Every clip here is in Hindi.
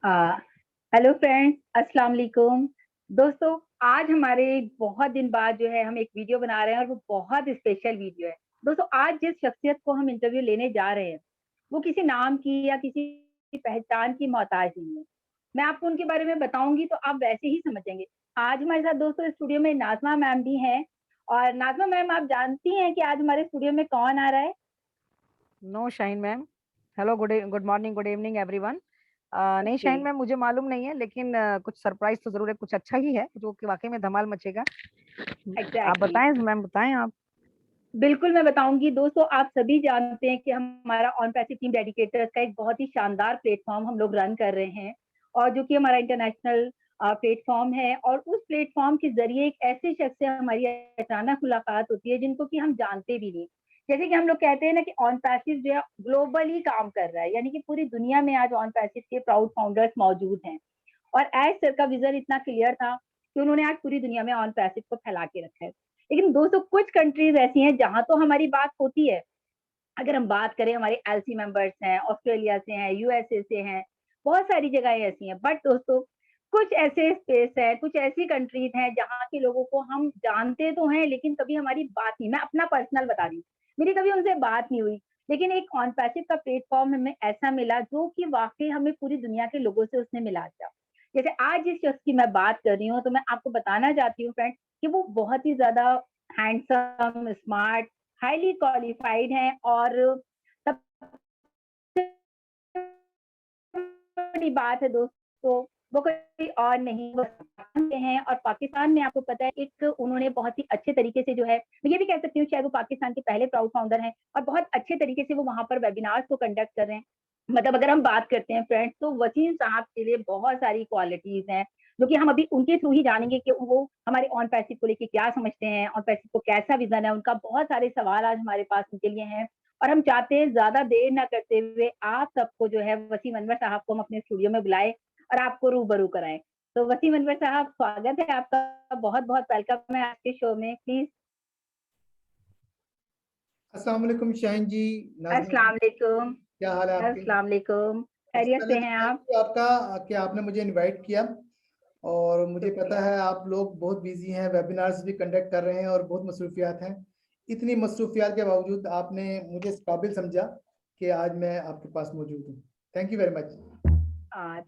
आ, हेलो फ्रेंड्स, अस्सलाम वालेकुम। दोस्तों, आज हमारे बहुत दिन बाद जो है हम एक वीडियो बना रहे हैं और वो बहुत स्पेशल वीडियो है। दोस्तों, आज जिस शख्सियत को हम इंटरव्यू लेने जा रहे हैं वो किसी नाम की या किसी पहचान की मोहताज नहीं है। मैं आपको उनके बारे में बताऊंगी तो आप वैसे ही समझेंगे। आज हमारे साथ दोस्तों स्टूडियो में नाज़मा मैम भी हैं। और नाज़मा मैम, आप जानती हैं कि आज हमारे स्टूडियो में कौन आ रहा है? No Shine ma'am. Hello, good morning, good evening everyone. नहीं ओके। शाइन मैम, मुझे मालूम नहीं है, लेकिन कुछ सरप्राइज तो जरूर है, कुछ अच्छा ही है जो कि वाकई में धमाल मचेगा। आप एग्जैक्टली। बताएं मैम, बताएं आप। बिल्कुल, मैं बताऊंगी। दोस्तों, आप सभी जानते हैं कि हमारा ऑन पैसिव टीम डेडिकेटर्स का एक बहुत ही शानदार प्लेटफॉर्म हम लोग रन कर रहे हैं, और जो कि हमारा इंटरनेशनल प्लेटफॉर्म है। और उस प्लेटफॉर्म के जरिए एक ऐसे शख्स से हमारी अचानक मुलाकात होती है जिनको कि हम जानते भी नहीं। जैसे कि हम लोग कहते हैं ना कि ऑन पैसिव जो है ग्लोबली काम कर रहा है, यानी कि पूरी दुनिया में आज ऑन पैसिव के प्राउड फाउंडर्स मौजूद हैं। और एज सर का विजन इतना क्लियर था कि उन्होंने आज पूरी दुनिया में ऑन पैसिव को फैला के रखा है। लेकिन दोस्तों, कुछ कंट्रीज ऐसी हैं जहां तो हमारी बात होती है। अगर हम बात करें, हमारे एलसी मेंबर्स हैं, ऑस्ट्रेलिया से हैं, यूएसए से हैं, बहुत सारी जगहें ऐसी हैं। बट दोस्तों, कुछ ऐसे स्पेस है, कुछ ऐसी कंट्रीज हैं जहाँ के लोगों को हम जानते तो हैं लेकिन कभी हमारी बात नहीं। मैं अपना पर्सनल बता रही हूँ, मेरी कभी उनसे बात नहीं हुई। लेकिन एक ऑन पैसिव का प्लेटफॉर्म हमें ऐसा मिला जो कि वाकई हमें पूरी दुनिया के लोगों से उसने मिला दिया। जैसे आज जिस शख्स की मैं बात कर रही हूँ, तो मैं आपको बताना चाहती हूँ फ्रेंड कि वो बहुत ही ज्यादा हैंडसम, स्मार्ट, हाईली क्वालिफाइड हैं। और बड़ी बात है दोस्तों, वो कोई और नहीं, वो पाकिस्तान के हैं। और पाकिस्तान में आपको पता है, एक उन्होंने बहुत ही अच्छे तरीके से जो है, मैं ये भी कह सकती हूँ शायद वो पाकिस्तान के पहले प्राउड फाउंडर हैं, और बहुत अच्छे तरीके से वो वहां पर वेबिनार्स को कंडक्ट कर रहे हैं। मतलब अगर हम बात करते हैं फ्रेंड्स, तो वसीम साहब के लिए बहुत सारी क्वालिटीज हैं जो कि हम अभी उनके थ्रू ही जानेंगे कि वो हमारे ऑन पैसिव को लेके क्या समझते हैं, ऑन पैसिव को कैसा विजन है उनका। बहुत सारे सवाल आज हमारे पास उनके लिए हैं, और हम चाहते हैं ज्यादा देर ना करते हुए आप सबको जो है वसीम अनवर साहब को हम अपने स्टूडियो में बुलाएं और आपको रूबरू कराएं। तो वसीम अनवर साहब, स्वागत है आपका, बहुत बहुत वेलकम है आपके शो में। प्लीज। अस्सलाम वालेकुम शाहीन जी, नाज़मा जी, अस्सलाम वालेकुम। क्या हाल है आपके? अस्सलाम वालेकुम। सबसे खैरियत पहले से तो हैं थैंक आप? यू आपका कि आपने मुझे इनवाइट किया। और मुझे पता शुक्रिया। है आप लोग बहुत बिजी हैं, वेबिनार्स भी कंडक्ट कर रहे हैं और बहुत मसरूफियात हैं। इतनी मसरूफियात के बावजूद आपने मुझे इस काबिल समझा कि आज मैं आपके पास मौजूद हूँ। Thank you very much.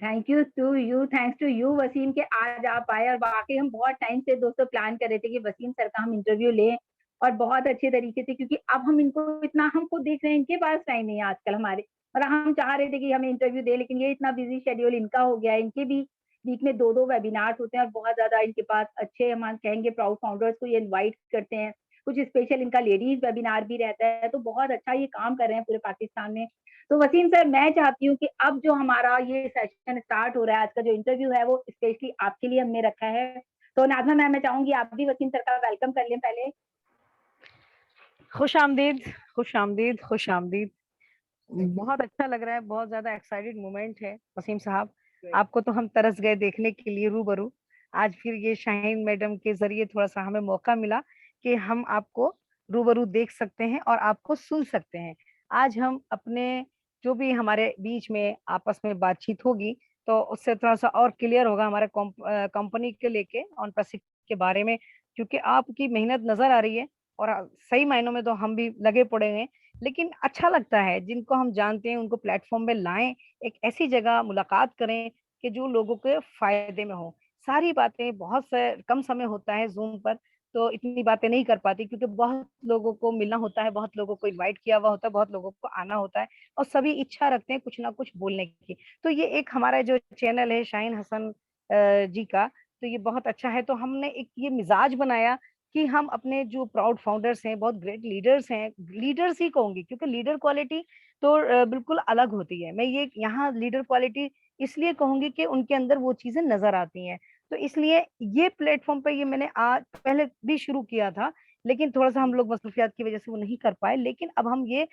Thank you to you, thanks to you Wasim, के आज आप आए। और वाकई हम बहुत टाइम से दोस्तों प्लान कर रहे थे कि वसीम सर का हम इंटरव्यू लें, और बहुत अच्छे तरीके से, क्योंकि अब हम इनको इतना हमको देख रहे हैं, इनके पास टाइम नहीं है आजकल हमारे। और हम चाह रहे थे कि हमें इंटरव्यू दे, लेकिन ये इतना बिजी शेड्यूल इनका हो गया है। इनके भी वीक में दो दो वेबिनार्स होते हैं, और बहुत ज्यादा इनके पास अच्छे, हम कहेंगे प्राउड फाउंडर्स को ये इन्वाइट करते हैं। कुछ स्पेशल इनका लेडीज वेबिनार भी रहता है, तो बहुत अच्छा ये काम कर रहे हैं पूरे पाकिस्तान में। तो वसीम सर, मैं चाहती हूँ कि अब जो हमारा ये सेशन स्टार्ट हो रहा है, आज का जो इंटरव्यू है वो स्पेशली आपके लिए हमने रखा है। तो नाज़मा मैम, मैं चाहूंगी आप भी वसीम सर का वेलकम कर लें पहले। खुश आमदीद, खुश आमदीद, खुश आमदीद। Thank you. बहुत अच्छा लग रहा है, बहुत ज्यादा एक्साइटेड मोमेंट है वसीम साहब। Great. आपको तो हम तरस गए देखने के लिए रूबरू। आज फिर ये शाहीन मैडम के जरिए थोड़ा सा हमें मौका मिला कि हम आपको रूबरू देख सकते हैं और आपको सुन सकते हैं। आज हम अपने जो भी हमारे बीच में आपस में बातचीत होगी, तो उससे थोड़ा सा और क्लियर होगा हमारे कंपनी के लेके ऑन पैसिव के बारे में, क्योंकि आपकी मेहनत नजर आ रही है। और सही मायनों में तो हम भी लगे पड़े हैं। लेकिन अच्छा लगता है जिनको हम जानते हैं उनको प्लेटफॉर्म पे लाएं, एक ऐसी जगह मुलाकात करें कि जो लोगों के फायदे में हो। सारी बातें बहुत से कम समय होता है जूम पर, तो इतनी बातें नहीं कर पाती, क्योंकि बहुत लोगों को मिलना होता है, बहुत लोगों को इनवाइट किया हुआ होता है, बहुत लोगों को आना होता है, और सभी इच्छा रखते हैं कुछ ना कुछ बोलने की। तो ये एक हमारा जो चैनल है शाहीन हसन जी का, तो ये बहुत अच्छा है। तो हमने एक ये मिजाज बनाया कि हम अपने जो प्राउड फाउंडर्स हैं, बहुत ग्रेट लीडर्स हैं, लीडर्स ही कहूंगी, क्योंकि लीडर क्वालिटी तो बिल्कुल अलग होती है। मैं ये यहाँ लीडर क्वालिटी इसलिए कहूंगी कि उनके अंदर वो चीजें नजर आती हैं। तो इसलिए ये प्लेटफॉर्म पे ये मैंने आज पहले भी शुरू किया था, लेकिन थोड़ा सा हम लोग मसरूफियात की वजह से वो नहीं कर पाए। लेकिन अब हम ये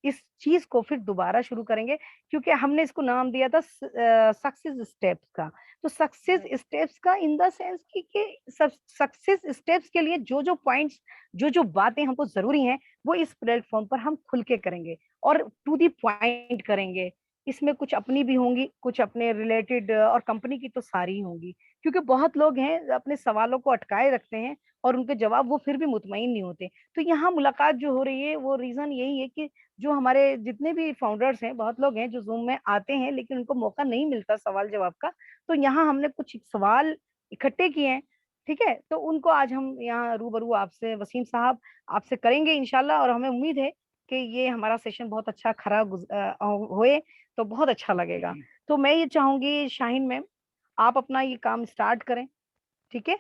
इस चीज को फिर दोबारा शुरू करेंगे, क्योंकि हमने इसको नाम दिया था सक्सेस स्टेप्स का। तो सक्सेस Right. स्टेप्स का इन द सेंस कि सक्सेस स्टेप्स के लिए जो जो पॉइंट्स, जो जो बातें हमको जरूरी हैं, वो इस प्लेटफॉर्म पर हम खुल के करेंगे और टू दी पॉइंट करेंगे। इसमें कुछ अपनी भी होंगी, कुछ अपने रिलेटेड, और कंपनी की तो सारी ही होंगी, क्योंकि बहुत लोग हैं अपने सवालों को अटकाए रखते हैं और उनके जवाब वो फिर भी मुतमईन नहीं होते। तो यहाँ मुलाकात जो हो रही है वो रीजन यही है कि जो हमारे जितने भी फाउंडर्स हैं, बहुत लोग हैं जो जूम में आते हैं लेकिन उनको मौका नहीं मिलता सवाल जवाब का, तो यहाँ हमने कुछ सवाल इकट्ठे किए हैं। ठीक है, तो उनको आज हम यहाँ रूबरू आपसे वसीम साहब आपसे करेंगे इंशाल्लाह, और हमें उम्मीद है कि ये हमारा सेशन बहुत अच्छा खरा होए, तो बहुत अच्छा लगेगा। तो मैं ये चाहूंगी शाहीन मैम, आप अपना ये काम स्टार्ट करें। ठीक है,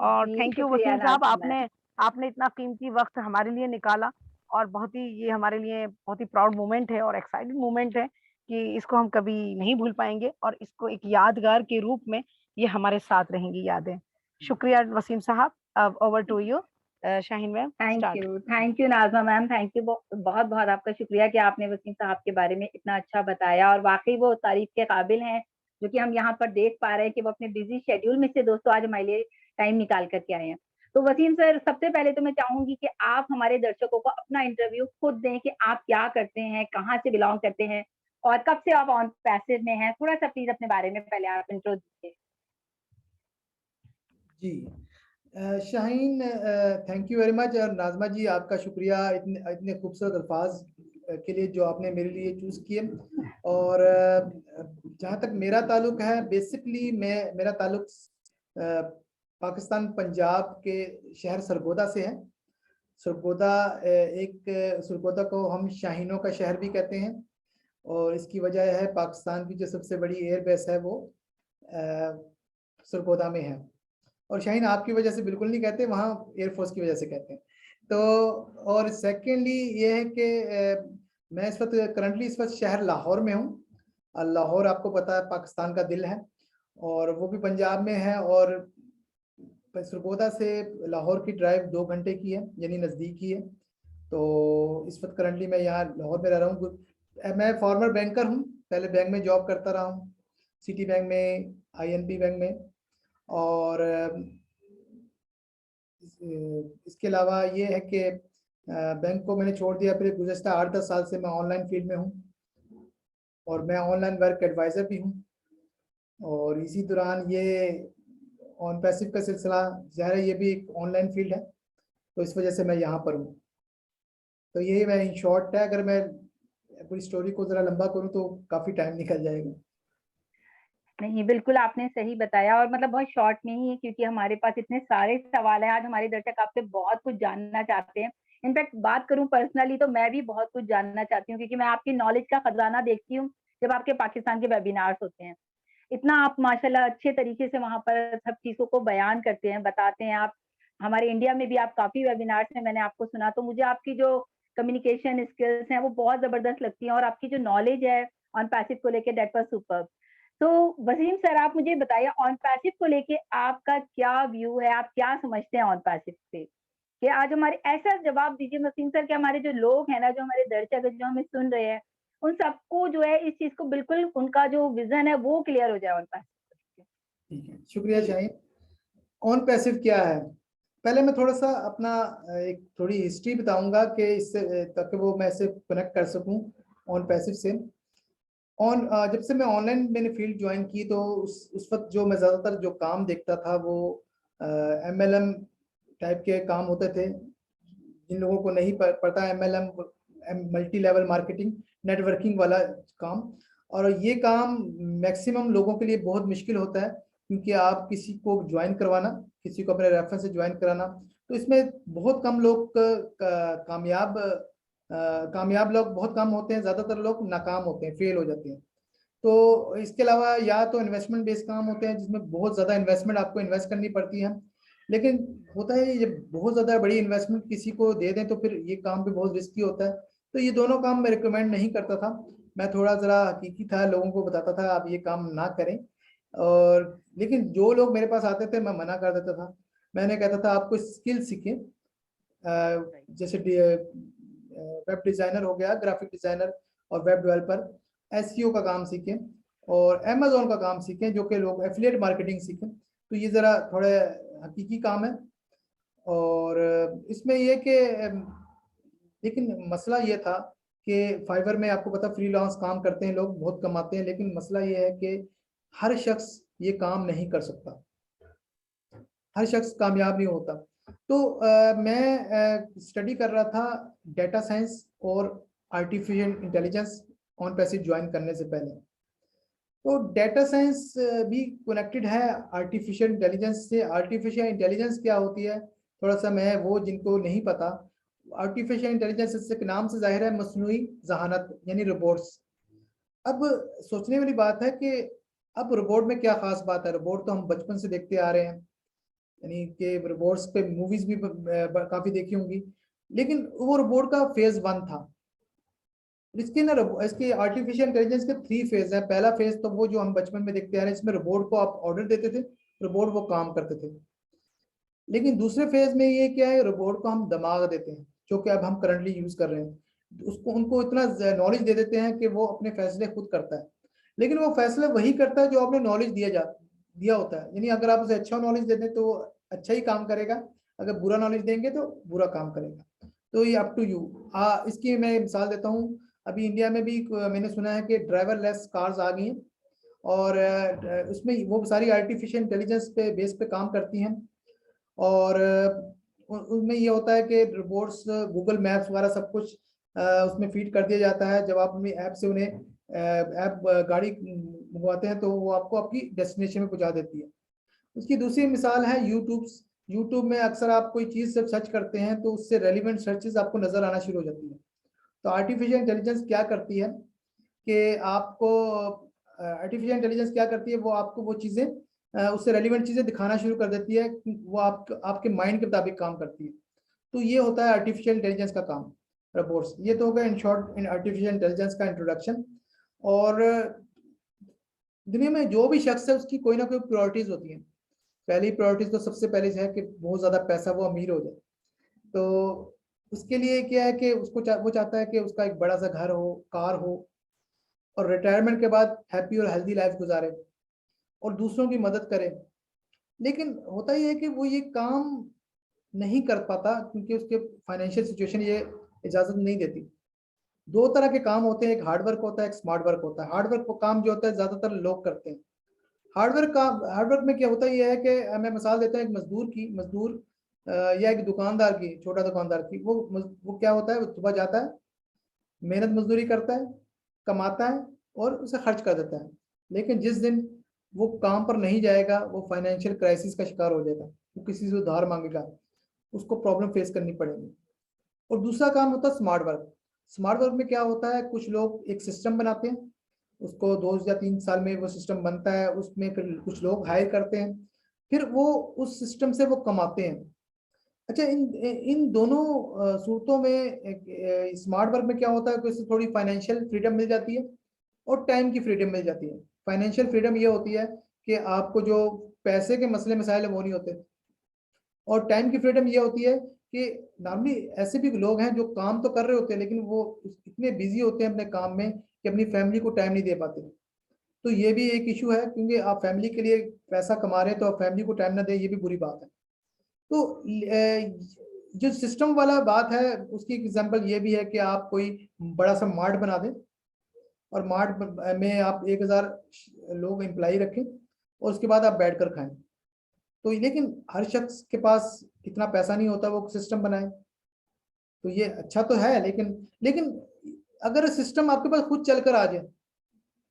और जी थैंक यू शुक्रिया वसीम साहब, नाज़मा मैम। आपने आपने इतना कीमती वक्त हमारे लिए निकाला, और बहुत ही ये हमारे लिए बहुत ही प्राउड मोमेंट है और एक्साइटेड मोमेंट है कि इसको हम कभी नहीं भूल पाएंगे, और इसको एक यादगार के रूप में ये हमारे साथ रहेंगी यादें। शुक्रिया वसीम साहब, अब over to you Shaheen ma'am, start. Thank you Nazma ma'am, thank you बहुत बहुत आपका शुक्रिया कि आपने वसीम साहब के बारे में इतना अच्छा बताया, और वाकई वो तारीफ के काबिल हैं, जो कि हम यहाँ पर देख पा रहे हैं कि वो अपने बिजी शेड्यूल में से दोस्तों आज हमारे लिए टाइम निकाल करके आए हैं। तो वसीम सर, सबसे पहले तो मैं चाहूंगी कि आप हमारे दर्शकों को अपना इंटरव्यू खुद दें कि आप क्या करते हैं, कहाँ से बिलोंग करते हैं, और कब से आप ऑन पैसिव में हैं। थोड़ा सा प्लीज अपने बारे में पहले आप इंट्रो दीजिए। जी Shaheen, thank you very much. और नाज़मा जी, आपका शुक्रिया इतने इतने खूबसूरत अल्फाज के लिए जो आपने मेरे लिए चूज़ किए। और जहाँ तक मेरा ताल्लुक है, बेसिकली मेरा ताल्लुक पाकिस्तान पंजाब के शहर सरगोदा से है। सरगोदा सरगोदा को हम शाहीनों का शहर भी कहते हैं, और इसकी वजह है पाकिस्तान की जो सबसे बड़ी एयरबेस है वो सरगोदा में है। और शाहीन आपकी वजह से बिल्कुल नहीं कहते, वहाँ एयरफोर्स की वजह से कहते हैं। तो और सेकेंडली ये है कि मैं इस वक्त शहर लाहौर में हूँ। लाहौर आपको पता है पाकिस्तान का दिल है, और वो भी पंजाब में है, और सरगोदा से लाहौर की ड्राइव 2 घंटे की है, यानी नज़दीक ही है। तो इस वक्त करंटली मैं यहाँ लाहौर में रह रहा हूँ। मैं फॉर्मर बैंकर हूँ, पहले बैंक में जॉब करता रहा हूँ, सिटी बैंक में, INB बैंक में। और इसके अलावा ये है कि बैंक को मैंने छोड़ दिया, फिर गुज़श्ता 8-10 साल से मैं ऑनलाइन फील्ड में हूँ, और मैं ऑनलाइन वर्क एडवाइज़र भी हूँ। और इसी दौरान ये ऑन पैसिव का सिलसिला, ज़ाहिर है ये भी एक ऑनलाइन फील्ड है, तो इस वजह से मैं यहाँ पर हूँ। तो यही मैं इन शॉर्ट है, अगर मैं पूरी स्टोरी को ज़रा लंबा करूँ तो काफ़ी टाइम निकल जाएगा। नहीं, बिल्कुल आपने सही बताया, और मतलब बहुत शॉर्ट में ही है, क्योंकि हमारे पास इतने सारे सवाल हैं। आज हमारे दर्शक आपसे बहुत कुछ जानना चाहते हैं। इनफैक्ट बात करूं पर्सनली, तो मैं भी बहुत कुछ जानना चाहती हूँ, क्योंकि मैं आपकी नॉलेज का खजाना देखती हूँ जब आपके पाकिस्तान के वेबिनार्स होते हैं। इतना आप माशाल्लाह अच्छे तरीके से वहां पर सब चीजों को बयान करते हैं, बताते हैं। आप हमारे इंडिया में भी आप काफी वेबिनार्स में मैंने आपको सुना, तो मुझे आपकी जो कम्युनिकेशन स्किल्स हैं वो बहुत जबरदस्त लगती हैं, और आपकी जो नॉलेज है ऑन पैसिव को लेके, दैट वाज सुपर्ब। तो वसीम सर, आप मुझे बताइए ऑन पैसिव को लेके आपका क्या व्यू है, आप क्या समझते हैं ऑन पैसिव से, कि आज हमारे ऐसा जवाब दीजिए वसीम सर कि हमारे जो लोग हैं ना, जो हमारे दर्शक है, जो हमें सुन रहे हैं, उन सबको जो है इस चीज को बिल्कुल उनका जो विजन है वो क्लियर हो जाए ऑन पैसिव। ठीक है, शुक्रिया जी शाहीन। ऑन पैसिव क्या है, पहले मैं थोड़ा सा अपना एक थोड़ी हिस्ट्री बताऊंगा कि इससे ताकि वो मैं इसे कनेक्ट कर सकूं ऑन पैसिव से। जब से मैं ऑनलाइन मैंने फील्ड ज्वाइन की, तो उस वक्त जो मैं ज़्यादातर जो काम देखता था वो MLM टाइप के काम होते थे। जिन लोगों को नहीं पता MLM, multi level marketing, networking वाला काम। और ये काम मैक्सिमम लोगों के लिए बहुत मुश्किल होता है, क्योंकि आप किसी को ज्वाइन करवाना, किसी को अपने रेफरेंस से ज्वाइन कराना, तो इसमें बहुत कम लोग कामयाब लोग बहुत कम होते हैं, ज़्यादातर लोग नाकाम होते हैं, फेल हो जाते हैं। तो इसके अलावा या तो इन्वेस्टमेंट बेस्ड काम होते हैं जिसमें बहुत ज़्यादा इन्वेस्टमेंट आपको इन्वेस्ट करनी पड़ती है, लेकिन होता है ये बहुत ज़्यादा बड़ी इन्वेस्टमेंट किसी को दे दें तो फिर ये काम भी बहुत रिस्की होता है। तो ये दोनों काम मैं रिकमेंड नहीं करता था। मैं थोड़ा ज़रा हकीकी था, लोगों को बताता था आप ये काम ना करें। और लेकिन जो लोग मेरे पास आते थे मैं मना कर देता था। मैंने कहता था आपको स्किल सीखें, जैसे वेब डिज़ाइनर हो गया, ग्राफिक डिज़ाइनर और वेब डेवलपर, SEO का काम सीखें, और अमेज़ोन का काम सीखें, जो कि लोग एफिलिएट मार्केटिंग सीखें। तो ये ज़रा थोड़े हकीकी काम है। और इसमें ये कि लेकिन मसला ये था कि फाइवर में आपको पता फ्रीलांस काम करते हैं लोग, बहुत कमाते हैं, लेकिन मसला ये है कि हर शख्स ये काम नहीं कर सकता, हर शख्स कामयाब नहीं होता। तो मैं स्टडी कर रहा था डेटा साइंस और artificial intelligence on passive join करने से पहले। तो डेटा साइंस भी कनेक्टेड है आर्टिफिशियल इंटेलिजेंस से। आर्टिफिशियल इंटेलिजेंस क्या होती है, थोड़ा सा मैं वो जिनको नहीं पता, आर्टिफिशियल इंटेलिजेंस इसके नाम से जाहिर है मसनूई जहानत यानी रोबोट्स। अब सोचने वाली बात है कि अब रोबोट में क्या खास बात है। रोबोट तो हम बचपन से देखते आ रहे हैं, यानी कि रोबोट्स पे मूवीज भी काफी देखी होंगी, लेकिन वो रोबोट का फेज 1 था। इसके ना इसके आर्टिफिशियल इंटेलिजेंस के 3 फेज है। पहला फेज तो वो जो हम बचपन में देखते आ रहे हैं, इसमें रोबोट को आप ऑर्डर देते थे, रोबोट वो काम करते थे। लेकिन दूसरे फेज में ये क्या है, रोबोट को हम दिमाग देते हैं, जो कि अब हम करंटली यूज कर रहे हैं। उसको उनको इतना नॉलेज दे देते हैं कि वो अपने फैसले खुद करता है, लेकिन वो फैसले वही करता है जो आपने नॉलेज दिया होता है। यानी अगर आप उसे अच्छा नॉलेज दे दें तो वो अच्छा ही काम करेगा, अगर बुरा नॉलेज देंगे तो बुरा काम करेगा। तो ये अप टू यू। इसकी मैं मिसाल देता हूँ। अभी इंडिया में भी मैंने सुना है कि ड्राइवरलेस कार्स आ गई हैं, और उसमें वो सारी आर्टिफिशियल इंटेलिजेंस पे बेस पे काम करती हैं। और उनमें ये होता है कि रोबोट्स गूगल मैप्स वगैरह सब कुछ उसमें फीड कर दिया जाता है। जब आप अपनी ऐप से उन्हें ऐप गाड़ी मंगवाते हैं तो वो आपको आपकी डेस्टिनेशन में पहुंचा देती है। उसकी दूसरी मिसाल है यूट्यूब। यूट्यूब में अक्सर आप कोई चीज़ जब सर्च करते हैं तो उससे रेलिवेंट सर्चेस आपको नजर आना शुरू हो जाती है। तो आर्टिफिशियल इंटेलिजेंस क्या करती है कि आपको आर्टिफिशियल इंटेलिजेंस क्या करती है, वो आपको वो चीज़ें उससे रेलिवेंट चीज़ें दिखाना शुरू कर देती है, वो आपके माइंड के मुताबिक काम करती है। तो ये होता है आर्टिफिशियल इंटेलिजेंस का काम, रोबोट्स। ये तो हो गया in short in artificial intelligence का इंट्रोडक्शन। और दुनिया में जो भी शख्स है उसकी कोई ना कोई प्रायोरिटीज होती हैं। पहली प्रायोरिटीज तो सबसे पहले है कि बहुत ज़्यादा पैसा, वो अमीर हो जाए। तो उसके लिए क्या है कि वो चाहता है कि उसका एक बड़ा सा घर हो, कार हो, और रिटायरमेंट के बाद हैप्पी और हेल्दी लाइफ गुजारे और दूसरों की मदद करे। लेकिन होता ही है कि वो ये काम नहीं कर पाता क्योंकि उसके फाइनेंशियल सिचुएशन ये इजाजत नहीं देती। 2 तरह के काम होते हैं, एक हार्ड वर्क होता है, एक स्मार्ट वर्क होता है। हार्ड वर्क काम जो होता है ज्यादातर लोग करते हैं। हार्ड वर्क में क्या होता है, ये है कि मैं मिसाल देता हूँ एक मजदूर या एक दुकानदार की, छोटा दुकानदार की। वो क्या होता है, वो सुबह जाता है, मेहनत मजदूरी करता है, कमाता है और उसे खर्च कर देता है। लेकिन जिस दिन वो काम पर नहीं जाएगा, वो फाइनेंशियल क्राइसिस का शिकार हो जाएगा, वो किसी से उधार मांगेगा, उसको प्रॉब्लम फेस करनी पड़ेगी। और दूसरा काम होता है स्मार्ट वर्क। स्मार्ट वर्क में क्या होता है, कुछ लोग एक सिस्टम बनाते हैं, उसको 2 या 3 साल में वो सिस्टम बनता है, उसमें फिर कुछ लोग हायर करते हैं, फिर वो उस सिस्टम से वो कमाते हैं। अच्छा, इन इन दोनों सूरतों में स्मार्ट वर्क में क्या होता है कि इससे थोड़ी फाइनेंशियल फ्रीडम मिल जाती है और टाइम की फ्रीडम मिल जाती है। फाइनेंशियल फ्रीडम ये होती है कि आपको जो पैसे के मसले मसाइल है वो नहीं होते, और टाइम की फ्रीडम ये होती है कि नॉर्मली ऐसे भी लोग हैं जो काम तो कर रहे होते हैं लेकिन वो इतने बिजी होते हैं अपने काम में कि अपनी फैमिली को टाइम नहीं दे पाते। तो ये भी एक इशू है, क्योंकि आप फैमिली के लिए पैसा कमा रहे हैं तो आप फैमिली को टाइम ना दें, ये भी बुरी बात है। तो जो सिस्टम वाला बात है उसकी एग्जांपल ये भी है कि आप कोई बड़ा सा मार्ट बना दें और मार्ट में आप 1000 लोग एम्प्लाई रखें और उसके बाद आप बैठ कर खाएं। तो लेकिन हर शख्स के पास इतना पैसा नहीं होता वो सिस्टम बनाए। तो ये अच्छा तो है, लेकिन अगर सिस्टम आपके पास खुद चल कर आ जाए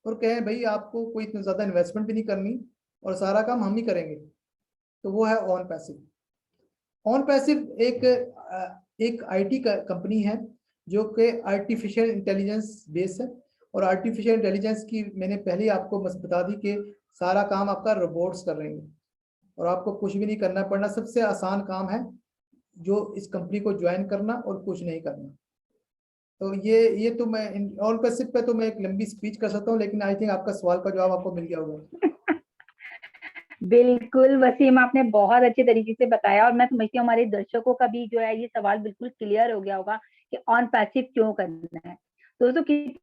और कहें भाई आपको कोई इतना ज्यादा इन्वेस्टमेंट भी नहीं करनी और सारा काम हम ही करेंगे, तो वो है ऑन पैसिव। ऑन पैसिव एक आईटी कंपनी है जो कि आर्टिफिशियल इंटेलिजेंस बेस है। और आर्टिफिशियल इंटेलिजेंस की मैंने पहले ही आपको बता दी कि सारा काम आपका रोबोट्स कर रहे हैं और आपको कुछ भी नहीं करना पड़ना। सबसे आसान काम है जो इस कंपनी को ज्वाइन करना और कुछ नहीं करना। तो ये तो मैं ऑन पैसिव पे तो मैं एक लंबी स्पीच कर सकता हूँ, लेकिन आई थिंक आपका सवाल का जवाब आपको मिल गया होगा। बिल्कुल वसीम, आपने बहुत अच्छे तरीके से बताया और मैं समझती हूँ हमारे दर्शकों का भी जो है ये सवाल बिल्कुल क्लियर हो गया होगा कि ऑन पैसिव क्यों करना है। दोस्तों कितनी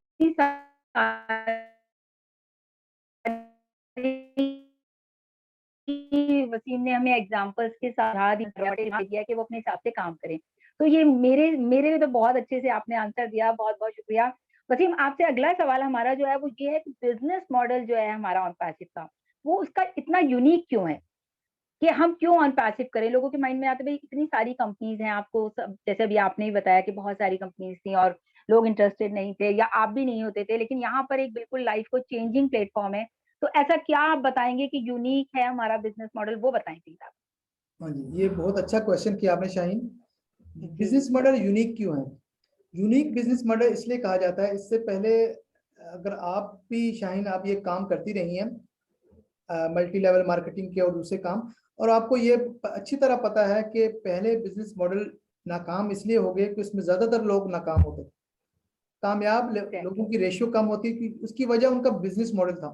वसीम ने हमें एग्जांपल्स के साथ दिया कि वो अपने हिसाब से काम करें। तो ये मेरे मेरे लिए तो बहुत अच्छे से आपने आंसर दिया, बहुत बहुत शुक्रिया। वसीम, आपसे अगला सवाल हमारा जो है वो ये है कि बिजनेस मॉडल जो है हमारा ऑन पैसिव का, वो उसका इतना यूनिक क्यों है कि हम क्यों ऑन पैसिव करें? लोगों के माइंड में आता है भाई इतनी सारी कंपनीज हैं, आपको सब जैसे अभी आपने ही बताया कि बहुत सारी कंपनीज थी और लोग इंटरेस्टेड नहीं थे या आप भी नहीं होते थे, लेकिन यहाँ पर एक बिल्कुल लाइफ को चेंजिंग प्लेटफॉर्म है। तो ऐसा क्या आप बताएंगे कि यूनिक है हमारा बिजनेस मॉडल, वो बताएं प्लीज आप। हाँ जी, ये बहुत अच्छा क्वेश्चन किया आपने शाहीन। जी बिजनेस मॉडल यूनिक क्यों है? यूनिक बिजनेस मॉडल इसलिए कहा जाता है, इससे पहले अगर आप भी शाहीन आप ये काम करती रही हैं मल्टी लेवल मार्केटिंग के और दूसरे काम, और आपको ये अच्छी तरह पता है कि पहले बिजनेस मॉडल नाकाम इसलिए हो गए कि उसमें ज्यादातर लोग नाकाम होते थे, कामयाब लोगों की रेशियो कम होती थी। उसकी वजह उनका बिजनेस मॉडल था।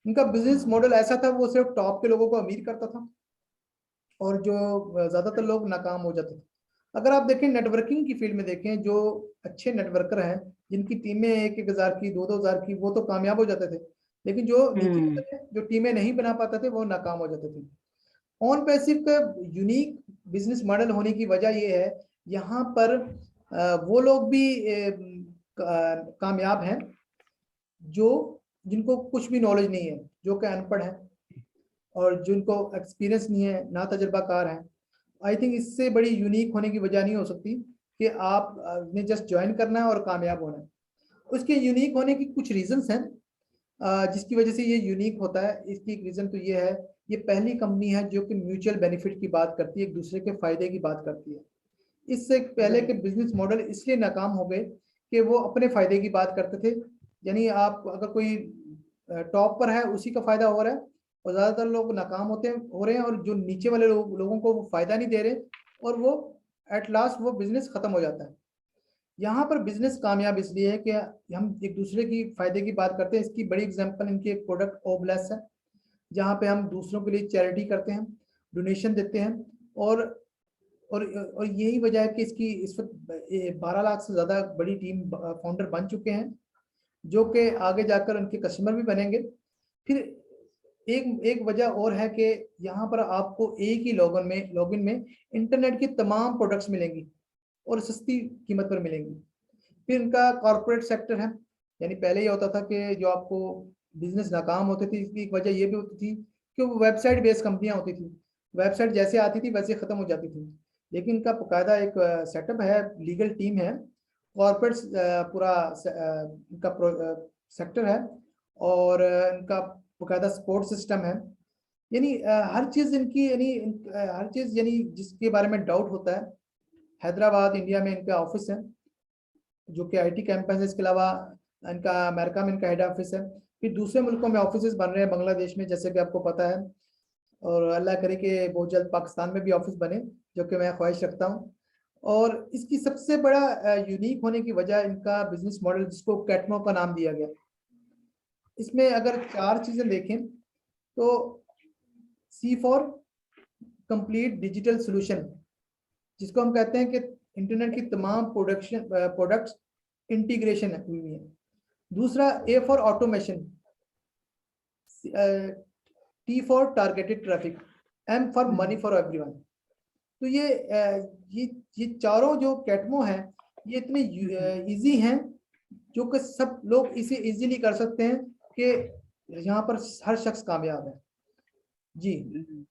उनका बिजनेस मॉडल ऐसा था, वो सिर्फ टॉप के लोगों को अमीर करता था और जो ज्यादातर लोग नाकाम हो जाते थे। अगर आप देखें नेटवर्किंग की फील्ड में देखें, जो अच्छे नेटवर्कर हैं जिनकी टीमें 1,000 की 2,000 की, वो तो कामयाब हो जाते थे, लेकिन जो नीचे वाले जो टीमें नहीं बना पाते थे वो नाकाम हो जाते थे। ऑन पैसिव का यूनिक बिजनेस मॉडल होने की वजह यह है, यहाँ पर वो लोग भी कामयाब हैं जो जिनको कुछ भी नॉलेज नहीं है, जो कि अनपढ़ है और जिनको एक्सपीरियंस नहीं है, ना तजर्बाकार हैं। आई थिंक इससे बड़ी यूनिक होने की वजह नहीं हो सकती कि आप ने जस्ट ज्वाइन करना है और कामयाब होना है। उसके यूनिक होने की कुछ रीजंस हैं जिसकी वजह से ये यूनिक होता है। इसकी एक रीजन तो ये है, ये पहली कंपनी है जो कि म्यूचुअल बेनिफिट की बात करती है, एक दूसरे के फायदे की बात करती है। इससे पहले के बिजनेस मॉडल इसलिए नाकाम हो गए कि वो अपने फायदे की बात करते थे। यानी आप अगर कोई टॉप पर है उसी का फायदा हो रहा है, और ज्यादातर लोग नाकाम हो रहे हैं, और जो नीचे वाले लोगों को वो फायदा नहीं दे रहे, और वो एट लास्ट वो बिजनेस खत्म हो जाता है। यहाँ पर बिजनेस कामयाब इसलिए है कि हम एक दूसरे की फायदे की बात करते हैं। इसकी बड़ी एग्जांपल इनकी एक प्रोडक्ट ओब्लेस है, जहाँ पे हम दूसरों के लिए चैरिटी करते हैं, डोनेशन देते हैं। और और यही वजह है कि इसकी इस वक्त 12 लाख से ज्यादा बड़ी टीम फाउंडर बन चुके हैं, जो कि आगे जाकर उनके कस्टमर भी बनेंगे। फिर एक एक वजह और है कि यहाँ पर आपको एक ही लॉगिन में इंटरनेट की तमाम प्रोडक्ट्स मिलेंगी और सस्ती कीमत पर मिलेंगी। फिर इनका कॉर्पोरेट सेक्टर है, यानी पहले ये होता था कि जो आपको बिजनेस नाकाम होते थे, इसकी एक वजह ये भी होती थी कि वो वेबसाइट बेस्ड कंपनियां होती थी, वेबसाइट जैसे आती थी वैसे खत्म हो जाती थी। लेकिन इनका बाकायदा एक सेटअप है, लीगल टीम है, कॉर्पोरेट पूरा इनका सेक्टर है, और इनका बाकायदा सपोर्ट सिस्टम है। यानी हर चीज इनकी, यानी हर चीज, यानी जिसके बारे में डाउट होता है। हैदराबाद इंडिया में इनका ऑफिस है जो कि आईटी कैंपस है। इसके अलावा इनका अमेरिका में इनका हेड ऑफिस है। फिर दूसरे मुल्कों में ऑफिस बन रहे हैं, बांग्लादेश में जैसे कि आपको पता है, और अल्लाह करे कि बहुत जल्द पाकिस्तान में भी ऑफिस बने, जो कि मैं ख्वाहिश रखता हूँ। और इसकी सबसे बड़ा यूनिक होने की वजह इनका बिजनेस मॉडल, जिसको कैटमो का नाम दिया गया। इसमें अगर 4 चीजें देखें तो सी फॉर कंप्लीट डिजिटल सोल्यूशन, जिसको हम कहते हैं कि इंटरनेट की तमाम प्रोडक्ट्स इंटीग्रेशन हुई है। दूसरा A for automation, T for targeted traffic, M for money for everyone. तो ये चारों जो कैटमो हैं, ये इतने इजी हैं जो कि सब लोग इसे इजीली कर सकते हैं कि यहाँ पर हर शख्स कामयाब है। जी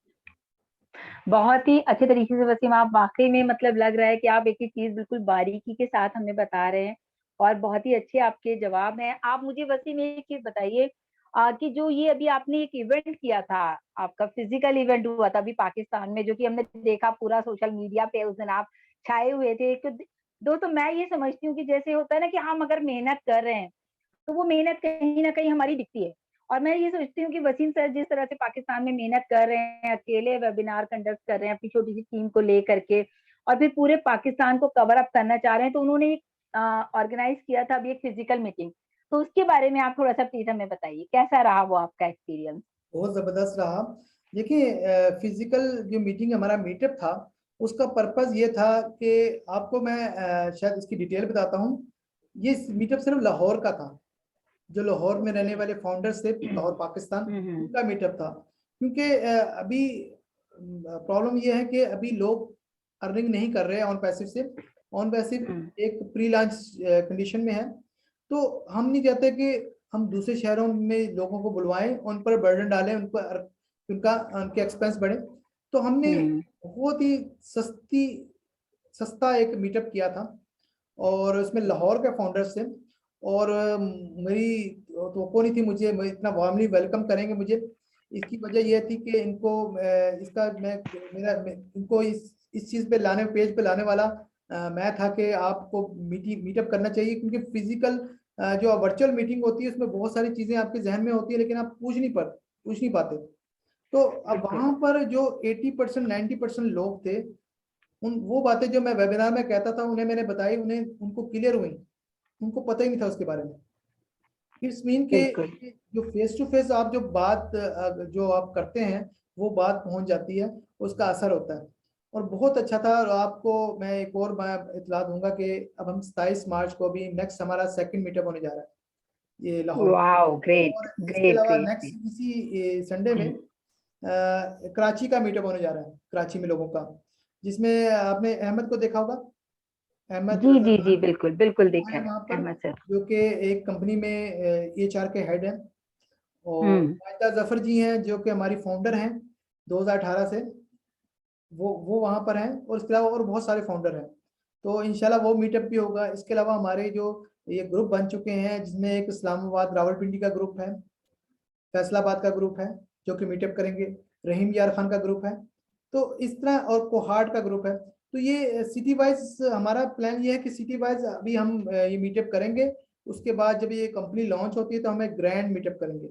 बहुत ही अच्छे तरीके से वसीम, आप वाकई में मतलब लग रहा है कि आप एक एक चीज बिल्कुल बारीकी के साथ हमें बता रहे हैं और बहुत ही अच्छे आपके जवाब हैं। आप मुझे वसीम एक चीज बताइए कि जो ये अभी आपने एक इवेंट किया था, आपका फिजिकल इवेंट हुआ था अभी पाकिस्तान में, जो कि हमने देखा पूरा सोशल मीडिया पे उस दिन आप छाए हुए थे। तो मैं ये समझती हूँ कि जैसे होता है ना कि हम अगर मेहनत कर रहे हैं तो वो मेहनत कहीं ना कहीं हमारी दिखती है। और मैं ये सोचती हूँ कि वसीम सर जिस तरह से पाकिस्तान में मेहनत कर रहे हैं, अकेले वेबिनार कंडक्ट कर रहे हैं अपनी छोटी सी टीम को लेकर के, और फिर पूरे पाकिस्तान को कवर अप करना चाह रहे हैं, तो उन्होंने एक ऑर्गेनाइज किया था अभी एक फिजिकल मीटिंग। तो उसके बारे में आप थोड़ा सा प्लीज हमें बताइए, कैसा रहा वो आपका एक्सपीरियंस? बहुत जबरदस्त रहा। देखिए फिजिकल जो मीटिंग हमारा मीटअप था, उसका पर्पस ये था कि आपको मैं शायद इसकी डिटेल बताता हूँ। ये मीटअप सिर्फ लाहौर का था, जो लाहौर में रहने वाले फाउंडर्स थे, लाहौर पाकिस्तान, उनका मीटअप था। क्योंकि अभी प्रॉब्लम ये है कि अभी लोग अर्निंग नहीं कर रहे हैं ऑन पैसिव से, ऑन पैसिव एक प्री लॉन्च कंडीशन में है, तो हम नहीं चाहते कि हम दूसरे शहरों में लोगों को बुलवाएं, उन पर बर्डन डालें, उनके एक्सपेंस बढ़े। तो हमने बहुत ही सस्ता एक मीटअप किया था, और उसमें लाहौर के फाउंडर्स थे, और मेरी तो नहीं थी मुझे इतना वार्मली वेलकम करेंगे मुझे। इसकी वजह यह थी कि इनको इनको इस चीज़ पे लाने, पेज पे लाने वाला मैं था कि आपको मीटअप करना चाहिए, क्योंकि फिजिकल जो वर्चुअल मीटिंग होती है उसमें बहुत सारी चीज़ें आपके जहन में होती है, लेकिन आप पूछ नहीं पाते। तो अब वहां पर जो 80% 90% लोग थे, वो बातें जो मैं वेबिनार में कहता था उन्हें मैंने बताई, उनको क्लियर हुई, उनको पता ही नहीं था उसके बारे में। इट्स मीन के जो फेस टू फेस आप जो बात जो आप करते हैं वो बात पहुंच जाती है, उसका असर होता है। और बहुत अच्छा था। और आपको मैं एक और इतला दूंगा कि अब हम 27 मार्च को भी नेक्स्ट हमारा सेकंड मीटअप होने जा रहा है ये लाहौर। वाओ, ग्रेट और इसके ग्रेट अलावा ग्रेट। नेक्स्ट इसी संडे में कराची का मीटअप होने जा रहा है, कराची में लोगों का, जिसमें आपने अहमद को देखा होगा, अहमद जी जी जी, बिल्कुल बिल्कुल देखा है है वहाँ पर, अहमद सर। जो कि एक कंपनी में HR के हेड हैं। और माजिदा जफर जी हैं जो कि हमारी फाउंडर हैं 2018 से, वो वहाँ पर हैं। और इसके अलावा और बहुत सारे फाउंडर हैं, तो इंशाल्लाह वो मीटअप भी होगा। इसके अलावा हमारे जो ये ग्रुप बन चुके हैं, जिसमें एक इस्लामाबाद रावलपिंडी का ग्रुप है, फैसलाबाद का ग्रुप है जो कि मीटअप करेंगे, रहीम यार खान का ग्रुप है, तो इस तरह, और कोहाट का ग्रुप है। तो ये सिटी वाइज हमारा प्लान ये है कि सिटी वाइज अभी हम ये मीटअप करेंगे। उसके बाद जब ये कंपनी लॉन्च होती है तो हम एक ग्रैंड मीटअप करेंगे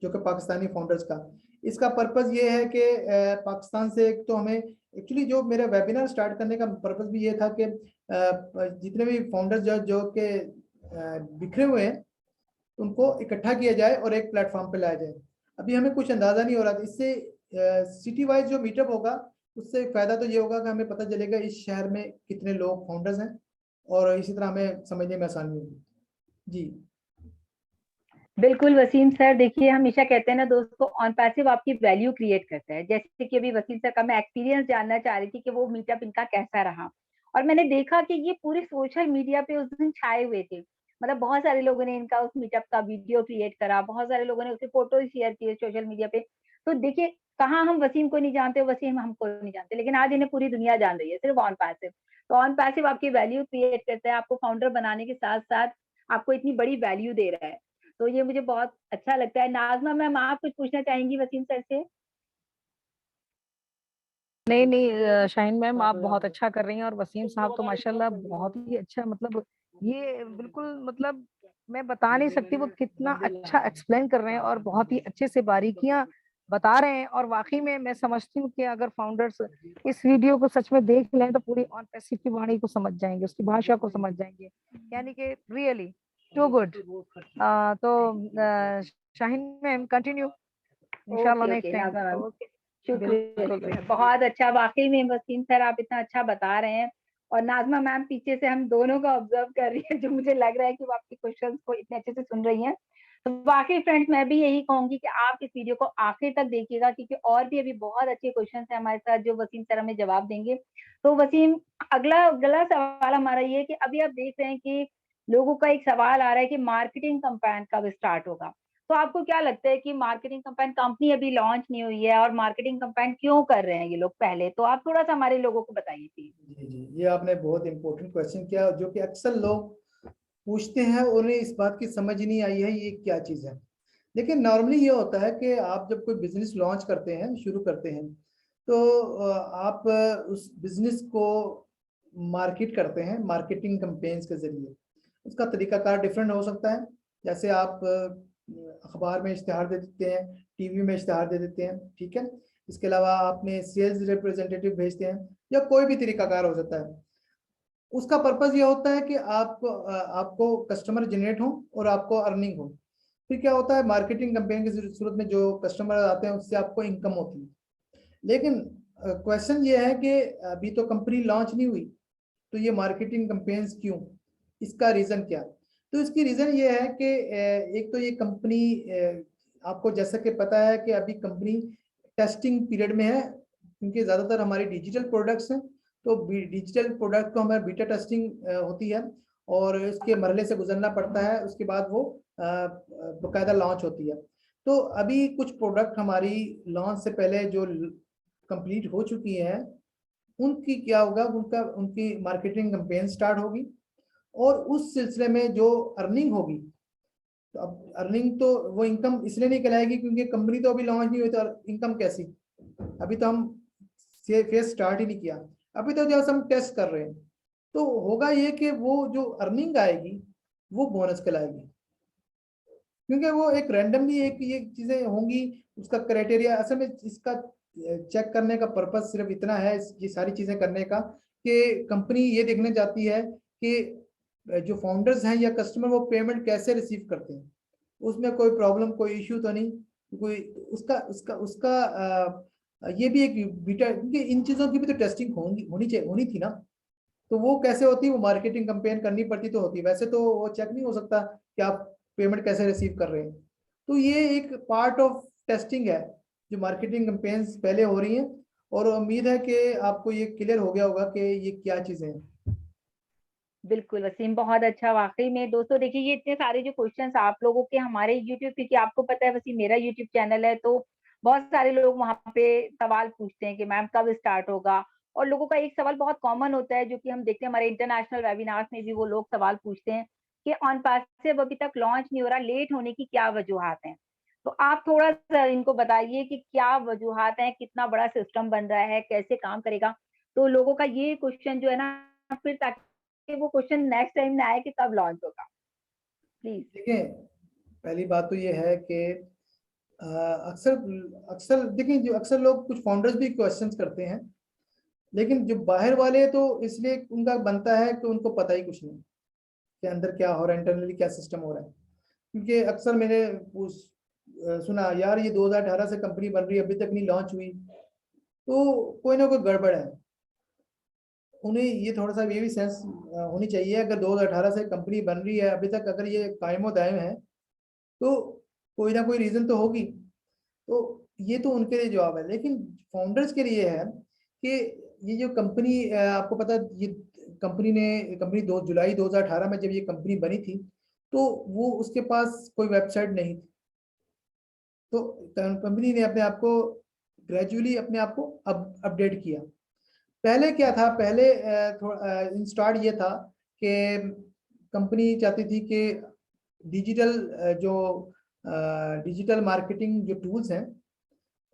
जो कि पाकिस्तानी फाउंडर्स का। इसका पर्पस ये है कि पाकिस्तान से एक तो हमें एक्चुअली, जो मेरा वेबिनार स्टार्ट करने का पर्पस भी ये था कि जितने भी फाउंडर्स जो के बिखरे हुए हैं उनको इकट्ठा किया जाए और एक प्लेटफॉर्म पे लाया जाए। अभी हमें कुछ अंदाजा नहीं हो रहा, इससे सिटी वाइज जो मीटअप होगा उससे फायदा तो ये होगा कि हमें पता चलेगा इस शहर में कितने लोग फाउंडर्स हैं, और इसी तरह हमें समझने में आसानी होगी। जी बिल्कुल वसीम सर, देखिए हमेशा कहते हैं ना दोस्तों, ऑन पैसिव आपकी वैल्यू क्रिएट करता है। जैसे कि अभी वसीम सर का मैं एक्सपीरियंस जानना चाह रही थी कि वो मीटअप इनका कैसा रहा, और मैंने देखा कि ये पूरे सोशल मीडिया पे उस दिन छाए हुए थे। मतलब बहुत सारे लोगों ने इनका उस मीटअप का वीडियो क्रिएट करा, बहुत सारे लोगों ने उसके फोटो शेयर किए सोशल मीडिया पे। तो देखिए, कहाँ हम वसीम को नहीं जानते, वसीम हमको नहीं जानते, लेकिन आज इन्हें पूरी दुनिया जान रही है सिर्फ ऑन पैसिव। तो ऑन पैसिव आपकी वैल्यू क्रिएट करता है, आपको फाउंडर बनाने के साथ साथ आपको इतनी बड़ी वैल्यू दे रहा है। तो ये मुझे बहुत अच्छा लगता है। नाज़मा मैम, आप कुछ पूछना चाहेंगी वसीम सर से? नहीं नहीं, शाहीन मैम आप बहुत अच्छा कर रही हैं, और वसीम साहब तो माशाल्लाह बहुत ही अच्छा, मतलब ये बिल्कुल, मतलब मैं बता नहीं सकती वो कितना अच्छा एक्सप्लेन कर रहे हैं, और बहुत ही अच्छे से बारीकियां बता रहे हैं। और वाकई में मैं समझती हूँ कि अगर फाउंडर्स इस वीडियो को सच में देख लें तो पूरी ऑन पैसिव की वाणी को समझ जाएंगे, उसकी भाषा को समझ जाएंगे, यानी कि रियली टू गुड। तो शाहीन मैम कंटिन्यू इंशाल्लाह okay next okay time. Nazma ma'am, okay, शुक्रिया बिल्कुल शुक्रिया, बिल्कुल। बहुत अच्छा। वाकई में वसीम सर आप इतना अच्छा बता रहे हैं, और नाज़मा मैम पीछे से हम दोनों को ऑब्जर्व कर रही है, जो मुझे लग रहा है कि वो आपके क्वेश्चंस को इतने अच्छे से सुन रही हैं। तो वाकई फ्रेंड्स, मैं भी यही कहूंगी कि आप इस वीडियो को आखिर तक देखिएगा, क्योंकि और भी अभी बहुत अच्छे क्वेश्चंस हैं हमारे साथ जो वसीम सर हमें जवाब देंगे। तो वसीम, अगला सवाल हमारा ये है कि अभी आप देख रहे हैं कि लोगों का एक सवाल आ रहा है कि मार्केटिंग कैंपेन कब स्टार्ट होगा। तो आपको क्या लगता है कि मार्केटिंग कैंपेन, कंपनी अभी लॉन्च नहीं हुई है और मार्केटिंग कैंपेन क्यों कर रहे हैं ये लोग पहले? तो आप थोड़ा सा हमारे लोगों को बताइए प्लीज। जी जी, ये आपने बहुत इंपॉर्टेंट क्वेश्चन किया, जो कि अक्सर लोग पूछते हैं, उन्हें इस बात की समझ ही नहीं आई है ये क्या चीज़ है। लेकिन नॉर्मली ये होता है कि आप जब कोई बिजनेस लॉन्च करते हैं, शुरू करते हैं, तो आप उस बिजनेस को मार्केट करते हैं मार्केटिंग कैंपेन्स के जरिए। उसका तरीकाकार डिफरेंट हो सकता है। जैसे आप अखबार में इश्तिहार दे देते हैं, टीवी में इश्तिहार दे देते हैं, ठीक है। इसके अलावा आपने सेल्स रिप्रेजेंटेटिव भेजते हैं, या कोई भी तरीकाकार हो सकता है। उसका पर्पस ये होता है कि आपको कस्टमर जनरेट हो और आपको अर्निंग हो। फिर क्या होता है, मार्केटिंग कैंपेन की सूरत में जो कस्टमर आते हैं उससे आपको इनकम होती है। लेकिन क्वेश्चन ये है कि अभी तो कंपनी लॉन्च नहीं हुई, तो ये मार्केटिंग कैंपेन्स क्यों, इसका रीज़न क्या? तो इसकी रीज़न ये है कि एक तो ये कंपनी, आपको जैसा कि पता है कि अभी कंपनी टेस्टिंग पीरियड में है, क्योंकि ज़्यादातर हमारी डिजिटल प्रोडक्ट्स हैं, तो डिजिटल प्रोडक्ट को हमारे बीटा टेस्टिंग होती है और इसके मरहले से गुजरना पड़ता है, उसके बाद वो बाकायदा लॉन्च होती है। तो अभी कुछ प्रोडक्ट हमारी लॉन्च से पहले जो कंप्लीट हो चुकी है, उनकी क्या होगा, उनकी मार्केटिंग कैंपेन स्टार्ट होगी और उस सिलसिले में जो अर्निंग होगी, तो अब अर्निंग तो वो इनकम इसलिए नहीं कहलाएगी क्योंकि कंपनी तो अभी लॉन्च नहीं हुई, तो इनकम कैसी, अभी तो हम फेस स्टार्ट ही नहीं किया, अभी तो जब हम टेस्ट कर रहे हैं। तो होगा ये कि वो जो अर्निंग आएगी वो बोनस कहलाएगी, क्योंकि वो एक रैंडमली एक ये चीजें होंगी, उसका क्राइटेरिया असल में इसका चेक करने का पर्पस सिर्फ इतना है, ये सारी चीजें करने का, कि कंपनी ये देखने जाती है कि जो फाउंडर्स हैं या कस्टमर वो पेमेंट कैसे रिसीव करते हैं, उसमें कोई प्रॉब्लम कोई इश्यू तो नहीं, कोई उसका उसका उसका ये भी एक बीटा, क्योंकि इन चीजों की भी तो टेस्टिंग होनी थी ना, तो वो कैसे होती, वो मार्केटिंग कैंपेन करनी पड़ती तो होती, वैसे तो वो चेक नहीं हो सकता कि आप पेमेंट कैसे रिसीव कर रहे हैं। तो ये एक पार्ट ऑफ टेस्टिंग है जो मार्केटिंग कैंपेन्स पहले हो रही हैं, और उम्मीद है कि आपको ये क्लियर हो गया होगा कि ये क्या चीजें हैं। बिल्कुल वसीम, बहुत अच्छा। वाकई में दोस्तों देखिए, ये इतने सारे जो क्वेश्चंस आप लोगों के हमारे यूट्यूब, क्योंकि आपको पता है वसीम मेरा यूट्यूब चैनल है, तो बहुत सारे लोग वहां पे सवाल पूछते हैं कि मैम कब स्टार्ट होगा। और लोगों का एक सवाल बहुत कॉमन होता है जो कि हम देखते हैं हमारे इंटरनेशनल वेबिनार्स में भी, वो लोग सवाल पूछते हैं कि ऑन पास से अभी तक लॉन्च नहीं हो रहा, लेट होने की क्या वजूहत हैं। तो आप थोड़ा सा इनको बताइए कि क्या वजूहत हैं, कितना बड़ा सिस्टम बन रहा है, कैसे काम करेगा, तो लोगों का ये क्वेश्चन जो है ना, फिर ताकि कि वो क्वेश्चन नेक्स्ट टाइम ना आए कि कब लॉन्च होगा। प्लीज। देखिए, पहली बात तो ये है कि अक्सर अक्सर देखिए, जो अक्सर लोग कुछ फाउंडर्स भी क्वेश्चंस करते हैं, लेकिन जो बाहर वाले तो इसलिए उनका बनता है कि उनको पता ही कुछ नहीं कि अंदर क्या हो रहा है, इंटरनली क्या सिस्टम हो रहा है। क्योंकि अक्सर मैंने सुना, यार ये 2018 से कंपनी बन रही है, अभी तक नहीं लॉन्च हुई, तो कोई ना कोई गड़बड़ है। उन्हें ये थोड़ा सा ये भी सेंस होनी चाहिए, अगर 2018 से कंपनी बन रही है, अभी तक अगर ये कायमो दायम है, तो कोई ना कोई रीजन तो होगी। तो ये तो उनके लिए जवाब है, लेकिन फाउंडर्स के लिए है कि ये जो कंपनी, आपको पता है, ये कंपनी 2 जुलाई 2018 में जब ये कंपनी बनी थी, तो वो उसके पास कोई वेबसाइट नहीं थी। तो कंपनी ने अपने आप को ग्रेजुअली अपने आप को अपडेट किया। पहले क्या था, पहले स्टार्ट ये था कि कंपनी चाहती थी कि डिजिटल जो डिजिटल मार्केटिंग जो टूल्स हैं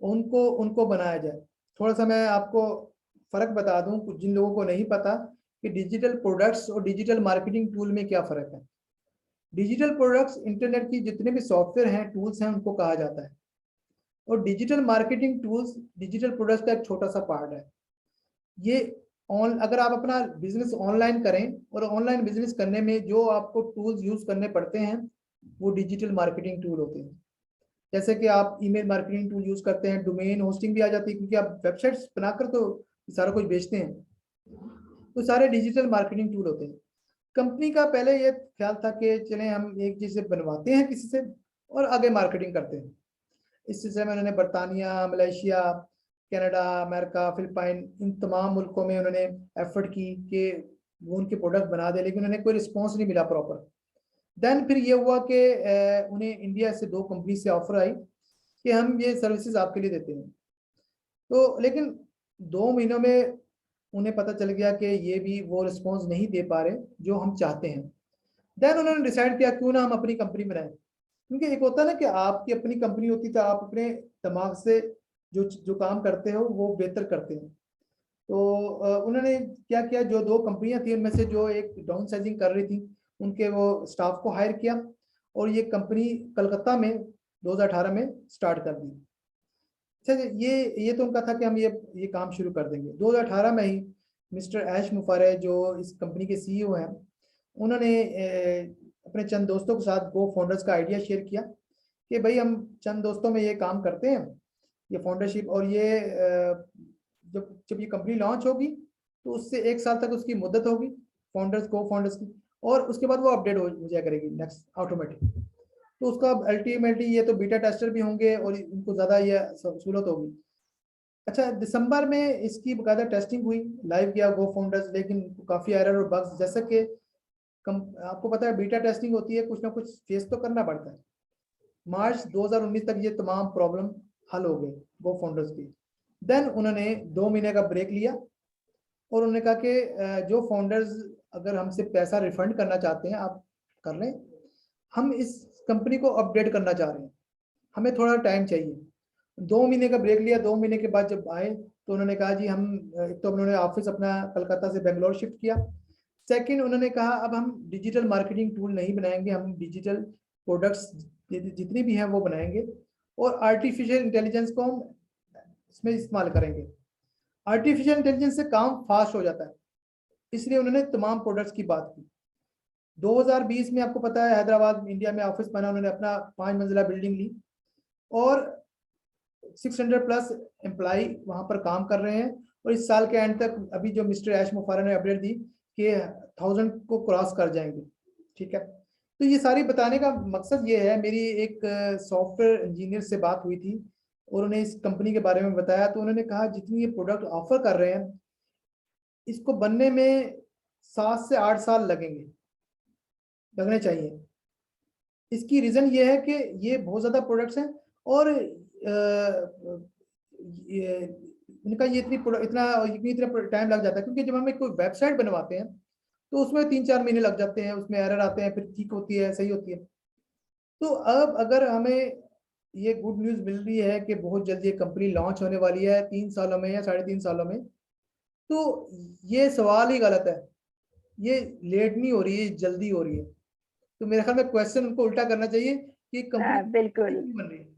उनको उनको बनाया जाए। थोड़ा सा मैं आपको फर्क बता दूं, कुछ जिन लोगों को नहीं पता कि डिजिटल प्रोडक्ट्स और डिजिटल मार्केटिंग टूल में क्या फ़र्क है। डिजिटल प्रोडक्ट्स इंटरनेट की जितने भी सॉफ्टवेयर हैं, टूल्स हैं, उनको कहा जाता है, और digital marketing tools digital products का एक छोटा सा पार्ट है। ये अगर आप अपना बिजनेस ऑनलाइन करें, और ऑनलाइन बिजनेस करने में जो आपको टूल्स यूज करने पड़ते हैं वो डिजिटल मार्केटिंग टूल होते हैं। जैसे कि आप ईमेल मार्केटिंग टूल यूज करते हैं, डोमेन होस्टिंग भी आ जाती है, क्योंकि आप वेबसाइट्स बनाकर तो सारा कुछ बेचते हैं, तो सारे डिजिटल मार्केटिंग टूल होते हैं। कंपनी का पहले ये ख्याल था कि चलें हम एक चीज से बनवाते हैं किसी से और आगे मार्केटिंग करते हैं। इस सिलसिले में उन्होंने बरतानिया, मलेशिया, कनाडा, अमेरिका, फिलिपाइन, इन तमाम मुल्कों में उन्होंने एफर्ट की कि वो उनके प्रोडक्ट बना दे, लेकिन उन्हें कोई रिस्पॉन्स नहीं मिला प्रॉपर। देन फिर ये हुआ कि उन्हें इंडिया से 2 कंपनी से ऑफर आई कि हम ये सर्विसेज आपके लिए देते हैं। तो लेकिन 2 महीनों में उन्हें पता चल गया कि ये भी वो रिस्पॉन्स नहीं दे पा रहे जो हम चाहते हैं। देन उन्होंने डिसाइड किया क्यों ना हम अपनी कंपनी बनाएं, क्योंकि एक होता है ना कि आपकी अपनी कंपनी होती तो आप अपने दिमाग से जो जो काम करते हो वो बेहतर करते हैं। तो उन्होंने क्या किया, जो 2 कंपनियां थी उनमें से जो एक डाउन साइजिंग कर रही थी, उनके वो स्टाफ को हायर किया और ये कंपनी कलकत्ता में 2018 में स्टार्ट कर दी। अच्छा, ये तो उनका था कि हम ये काम शुरू कर देंगे। 2018 में ही मिस्टर ऐश मुफारे जो इस कंपनी के सीईओ हैं, उन्होंने अपने चंद दोस्तों के साथ गो फाउंडर्स का आइडिया शेयर किया कि भाई हम चंद दोस्तों में ये काम करते हैं, ये फाउंडरशिप, और ये जब ये कंपनी लॉन्च होगी तो उससे 1 साल तक उसकी मुद्दत होगी फाउंडर्स को फाउंडर्स की, और उसके बाद वो अपडेट हो जाया करेगी नेक्स्ट ऑटोमेटिक। तो उसका अल्टीमेटली ये तो बीटा टेस्टर भी होंगे और उनको ज़्यादा ये सहूलत होगी। अच्छा, दिसंबर में इसकी बकायदा टेस्टिंग हुई, लाइव गया गो फाउंडर्स, लेकिन काफी एरर और बग्स, जैसे कि आपको पता है बीटा टेस्टिंग होती है, कुछ ना कुछ फेस तो करना पड़ता है। मार्च 2019 तक ये तमाम प्रॉब्लम हल हो गए गो फाउंडर्स की। देन उन्होंने 2 महीने का ब्रेक लिया और उन्होंने कहा कि जो फाउंडर्स अगर हमसे पैसा रिफंड करना चाहते हैं आप कर लें, हम इस कंपनी को अपडेट करना चाह रहे हैं, हमें थोड़ा टाइम चाहिए। 2 महीने का ब्रेक लिया। 2 महीने के बाद जब आए तो उन्होंने कहा जी हम एक तो उन्होंने ऑफिस अपना कलकत्ता से बेंगलोर शिफ्ट किया। सेकंड, उन्होंने कहा अब हम डिजिटल मार्केटिंग टूल नहीं बनाएंगे, हम डिजिटल प्रोडक्ट्स जितनी भी हैं वो बनाएंगे और आर्टिफिशियल इंटेलिजेंस को हम इसमें इस्तेमाल करेंगे। आर्टिफिशियल इंटेलिजेंस से काम फास्ट हो जाता है, इसलिए उन्होंने तमाम प्रोडक्ट्स की बात की। 2020 में आपको पता है हैदराबाद इंडिया में ऑफिस बना, उन्होंने अपना 5 मंजिला बिल्डिंग ली और 600 प्लस एम्प्लॉय वहां पर काम कर रहे हैं। और इस साल के एंड तक अभी जो मिस्टर ऐश मुफारा ने अपडेट दी कि 1000 को क्रॉस कर जाएंगे। ठीक है, तो ये सारी बताने का मकसद ये है, मेरी एक सॉफ्टवेयर इंजीनियर से बात हुई थी और उन्हें इस कंपनी के बारे में बताया, तो उन्होंने कहा जितनी ये प्रोडक्ट ऑफर कर रहे हैं इसको बनने में 7 से 8 साल लगने चाहिए। इसकी रीजन ये है कि ये बहुत ज्यादा प्रोडक्ट्स हैं और इनका ये इतना टाइम लग जाता है, क्योंकि जब हम एक कोई वेबसाइट बनवाते हैं तो उसमें 3-4 महीने लग जाते हैं, उसमें एरर आते हैं, फिर ठीक होती है, सही होती है। तो अब अगर हमें ये गुड न्यूज़ मिल रही है कि बहुत जल्दी ये कंपनी लॉन्च होने वाली है 3 सालों में या 3.5 सालों में, तो ये सवाल ही गलत है। ये लेट नहीं हो रही है, जल्दी हो रही है। तो मेरे ख्याल में क्वेश्चन उनको उल्टा करना चाहिए कि कंपनी बिल्कुल क्यों बन रही है।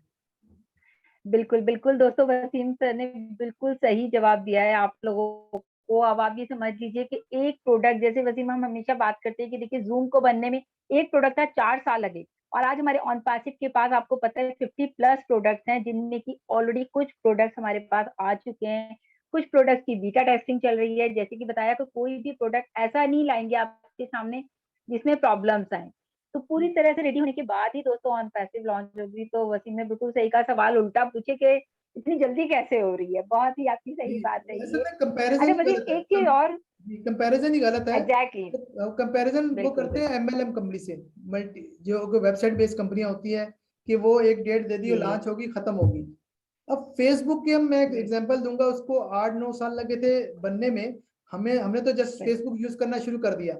बिल्कुल बिल्कुल दोस्तों, वसीम सर ने बिल्कुल सही जवाब दिया है आप लोगों को। अब आप ये समझ लीजिए कि एक प्रोडक्ट, जैसे वसीम हम हमेशा बात करते हैं कि देखिए जूम को बनने में एक प्रोडक्ट का 4 साल लगे, और आज हमारे ऑन पैसिव के पास आपको पता है 50 प्लस प्रोडक्ट्स हैं, जिनमें की ऑलरेडी कुछ प्रोडक्ट्स हमारे पास आ चुके हैं, कुछ प्रोडक्ट्स की बीटा टेस्टिंग चल रही है। जैसे कि बताया कि कोई भी प्रोडक्ट ऐसा नहीं लाएंगे आपके सामने जिसमें प्रॉब्लम्स आए। तो पूरी तरह से रेडी होने के बाद ही दोस्तों ऑन पैसिव लॉन्च होगी। तो वसीम ने बिल्कुल सही कहा, सवाल उल्टा पूछे कि इतनी जल्दी कैसे हो रही है, बहुत ही आपकी सही बात है असल ये। में कंपैरिजन अच्छा ही गलत वसीम है, एक चीज और, कंपैरिजन ही गलत है। एग्जैक्टली कंपैरिजन वो बिल्कुल करते हैं बिल्कुल एमएलएम कंपनी से, मल्टी जो वेबसाइट बेस्ड कंपनियां होती है कि वो एक डेट दे दी और जी लॉन्च होगी, खत्म होगी। अब फेसबुक की हम मैं एक जी एग्जांपल दूंगा, उसको 8-9 साल लगे थे बनने में। हमने तो जस्ट बिल्कुल। फेसबुक यूज करना शुरू कर दिया।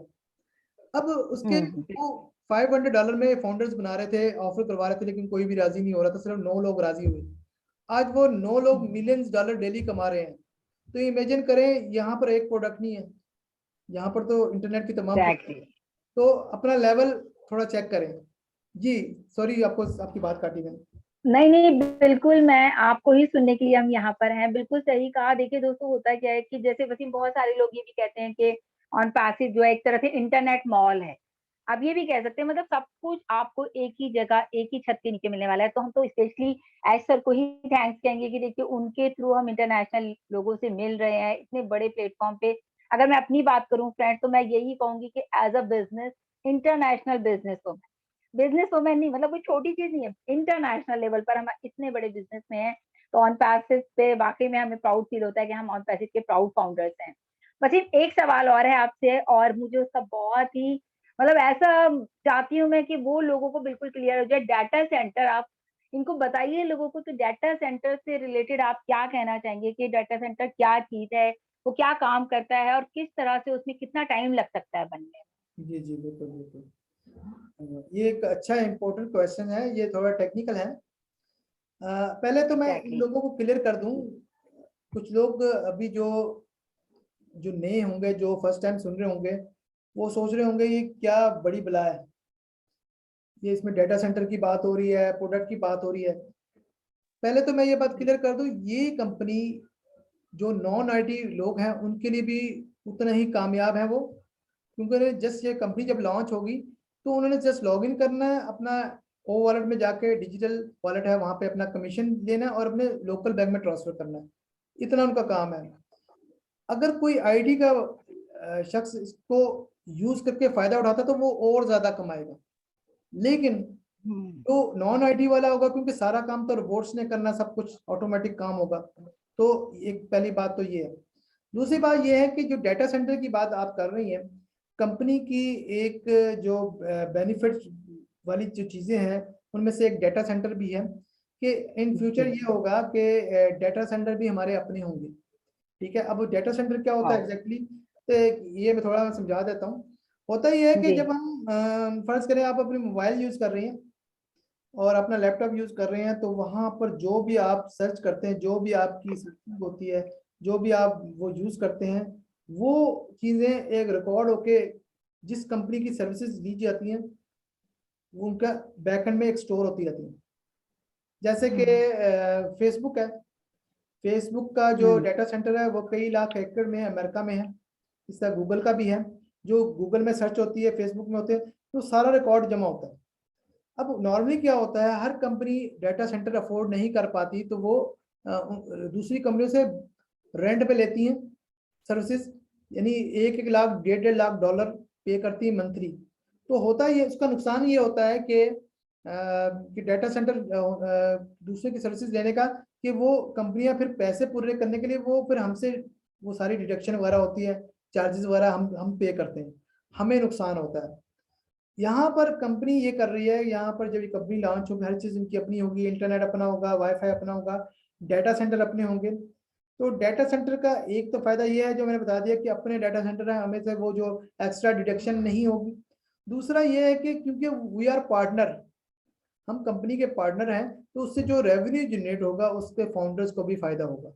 अब उसके वो $500 में फाउंडर्स बना रहे थे, ऑफर करवा रहे थे, लेकिन कोई भी राजी नहीं हो रहा था, सिर्फ 9 लोग राजी हुए। आज वो 9 लोग मिलियंस डॉलर डेली कमा रहे हैं। तो इमेजिन करें, यहाँ पर एक प्रोडक्ट नहीं है, यहाँ पर तो इंटरनेट की तमाम एग्जैक्टली तो अपना लेवल थोड़ा चेक करें। जी सॉरी, आपको आपकी बात काटी मैंने। नहीं नहीं बिल्कुल, मैं आपको ही सुनने के लिए हम यहाँ पर हैं। बिल्कुल सही कहा। देखिए दोस्तों, होता क्या है कि जैसे वसीम, बहुत सारे लोग ये भी कहते हैं कि ऑन पैसिव जो है एक तरह से इंटरनेट मॉल है। आप ये भी कह सकते हैं, मतलब सब कुछ आपको एक ही जगह एक ही छत के नीचे मिलने वाला है। तो हम तो स्पेशली एज सर को ही थैंक्स कहेंगे कि देखिए उनके थ्रू हम इंटरनेशनल लोगों से मिल रहे हैं इतने बड़े प्लेटफॉर्म पे। अगर मैं अपनी बात करूं फ्रेंड, तो मैं यही कहूंगी कि as a business, international business women नहीं, मतलब कोई छोटी चीज नहीं है। इंटरनेशनल लेवल पर हम इतने बड़े बिजनेस में हैं, तो ऑन पैसिव पे वाकई में हमें प्राउड फील होता है कि हम ऑन पैसिव के प्राउड फाउंडर्स हैं। बस एक सवाल और है आपसे, और मुझे उसका बहुत ही, मतलब ऐसा चाहती हूँ मैं कि वो लोगों को बिल्कुल क्लियर हो जाए। डाटा सेंटर, आप इनको बताइए लोगों को, तो डाटा सेंटर से रिलेटेड आप क्या कहना चाहेंगे कि डाटा सेंटर क्या चीज है, वो क्या काम करता है, और किस तरह से उसमें कितना टाइम लग सकता है बनने जी जी बिल्कुल बिल्कुल। ये एक अच्छा इम्पोर्टेंट क्वेश्चन है, ये थोड़ा टेक्निकल है। पहले तो में? मैं इन एग्जैक्टली लोगों को क्लियर कर दूं। कुछ लोग अभी जो जो नए होंगे, जो फर्स्ट टाइम सुन रहे होंगे, वो सोच रहे होंगे ये क्या बड़ी बला है, ये इसमें डाटा सेंटर की बात हो रही है, प्रोडक्ट की बात हो रही है। पहले तो मैं ये बात क्लियर कर दूं, ये कंपनी जो नॉन आईटी लोग हैं उनके लिए भी उतना ही कामयाब है वो, क्योंकि जस्ट ये कंपनी जब लॉन्च होगी तो उन्होंने जस्ट लॉग इन करना है, अपना ओ वॉलेट में जाके, डिजिटल वॉलेट है वहां पे अपना कमीशन लेना है और अपने लोकल बैंक में ट्रांसफर करना है, इतना उनका काम है। अगर कोई आईडी का शख्स इसको यूज करके फायदा उठाता तो वो और ज्यादा कमाएगा। लेकिन जो नॉन आईटी वाला होगा, क्योंकि सारा काम तो रोबोट्स ने करना, सब कुछ ऑटोमेटिक काम होगा, तो एक पहली बात तो ये है। दूसरी बात ये है कि जो डाटा सेंटर की बात आप कर रही हैं, कंपनी की एक जो बेनिफिट वाली जो चीजें हैं उनमें से एक डाटा सेंटर भी है कि इन फ्यूचर ये होगा कि डाटा सेंटर भी हमारे अपने होंगे। ठीक है, अब डाटा सेंटर क्या होता है एग्जैक्टली, तो ये मैं थोड़ा समझा देता हूँ। होता ये है कि जब हम फर्ज करें आप अपनी मोबाइल यूज कर रही हैं और अपना लैपटॉप यूज कर रहे हैं, तो वहां पर जो भी आप सर्च करते हैं, जो भी आपकी सर्चिंग होती है, जो भी आप वो यूज करते हैं, वो चीजें एक रिकॉर्ड होके जिस कंपनी की सर्विसेज दी जाती हैं वो उनका बैकएंड में एक स्टोर होती रहती है। जैसे कि फेसबुक है, फेसबुक का जो डाटा सेंटर है वो कई लाख एकड़ में अमेरिका में है। इस तरह गूगल का भी है, जो गूगल में सर्च होती है फेसबुक में होते हैं, तो सारा रिकॉर्ड जमा होता है। अब नॉर्मली क्या होता है, हर कंपनी डाटा सेंटर अफोर्ड नहीं कर पाती, तो वो दूसरी कंपनियों से रेंट पे लेती हैं सर्विसेज, यानी 1-1 लाख, 1.5 लाख डॉलर पे करती है मंथली। तो होता ये, उसका नुकसान ये होता है कि डाटा सेंटर दूसरे की सर्विसेज लेने का, कि वो कंपनियां फिर पैसे पूरे करने के लिए वो फिर हमसे वो सारी डिडक्शन वगैरह होती है, चार्जेस वगैरह हम पे करते हैं, हमें नुकसान होता है। यहाँ पर कंपनी ये कर रही है, यहाँ पर जब ये कंपनी लॉन्च होगी, हर चीज इनकी अपनी होगी, इंटरनेट अपना होगा, वाईफाई अपना होगा, डाटा सेंटर अपने होंगे। तो डाटा सेंटर का एक तो फायदा ये है जो मैंने बता दिया कि अपने डाटा सेंटर है, हमें से वो जो एक्स्ट्रा डिडक्शन नहीं होगी। दूसरा ये है कि क्योंकि वी आर पार्टनर, हम कंपनी के पार्टनर हैं, तो उससे जो रेवेन्यू जनरेट होगा उसके फाउंडर्स को भी फायदा होगा।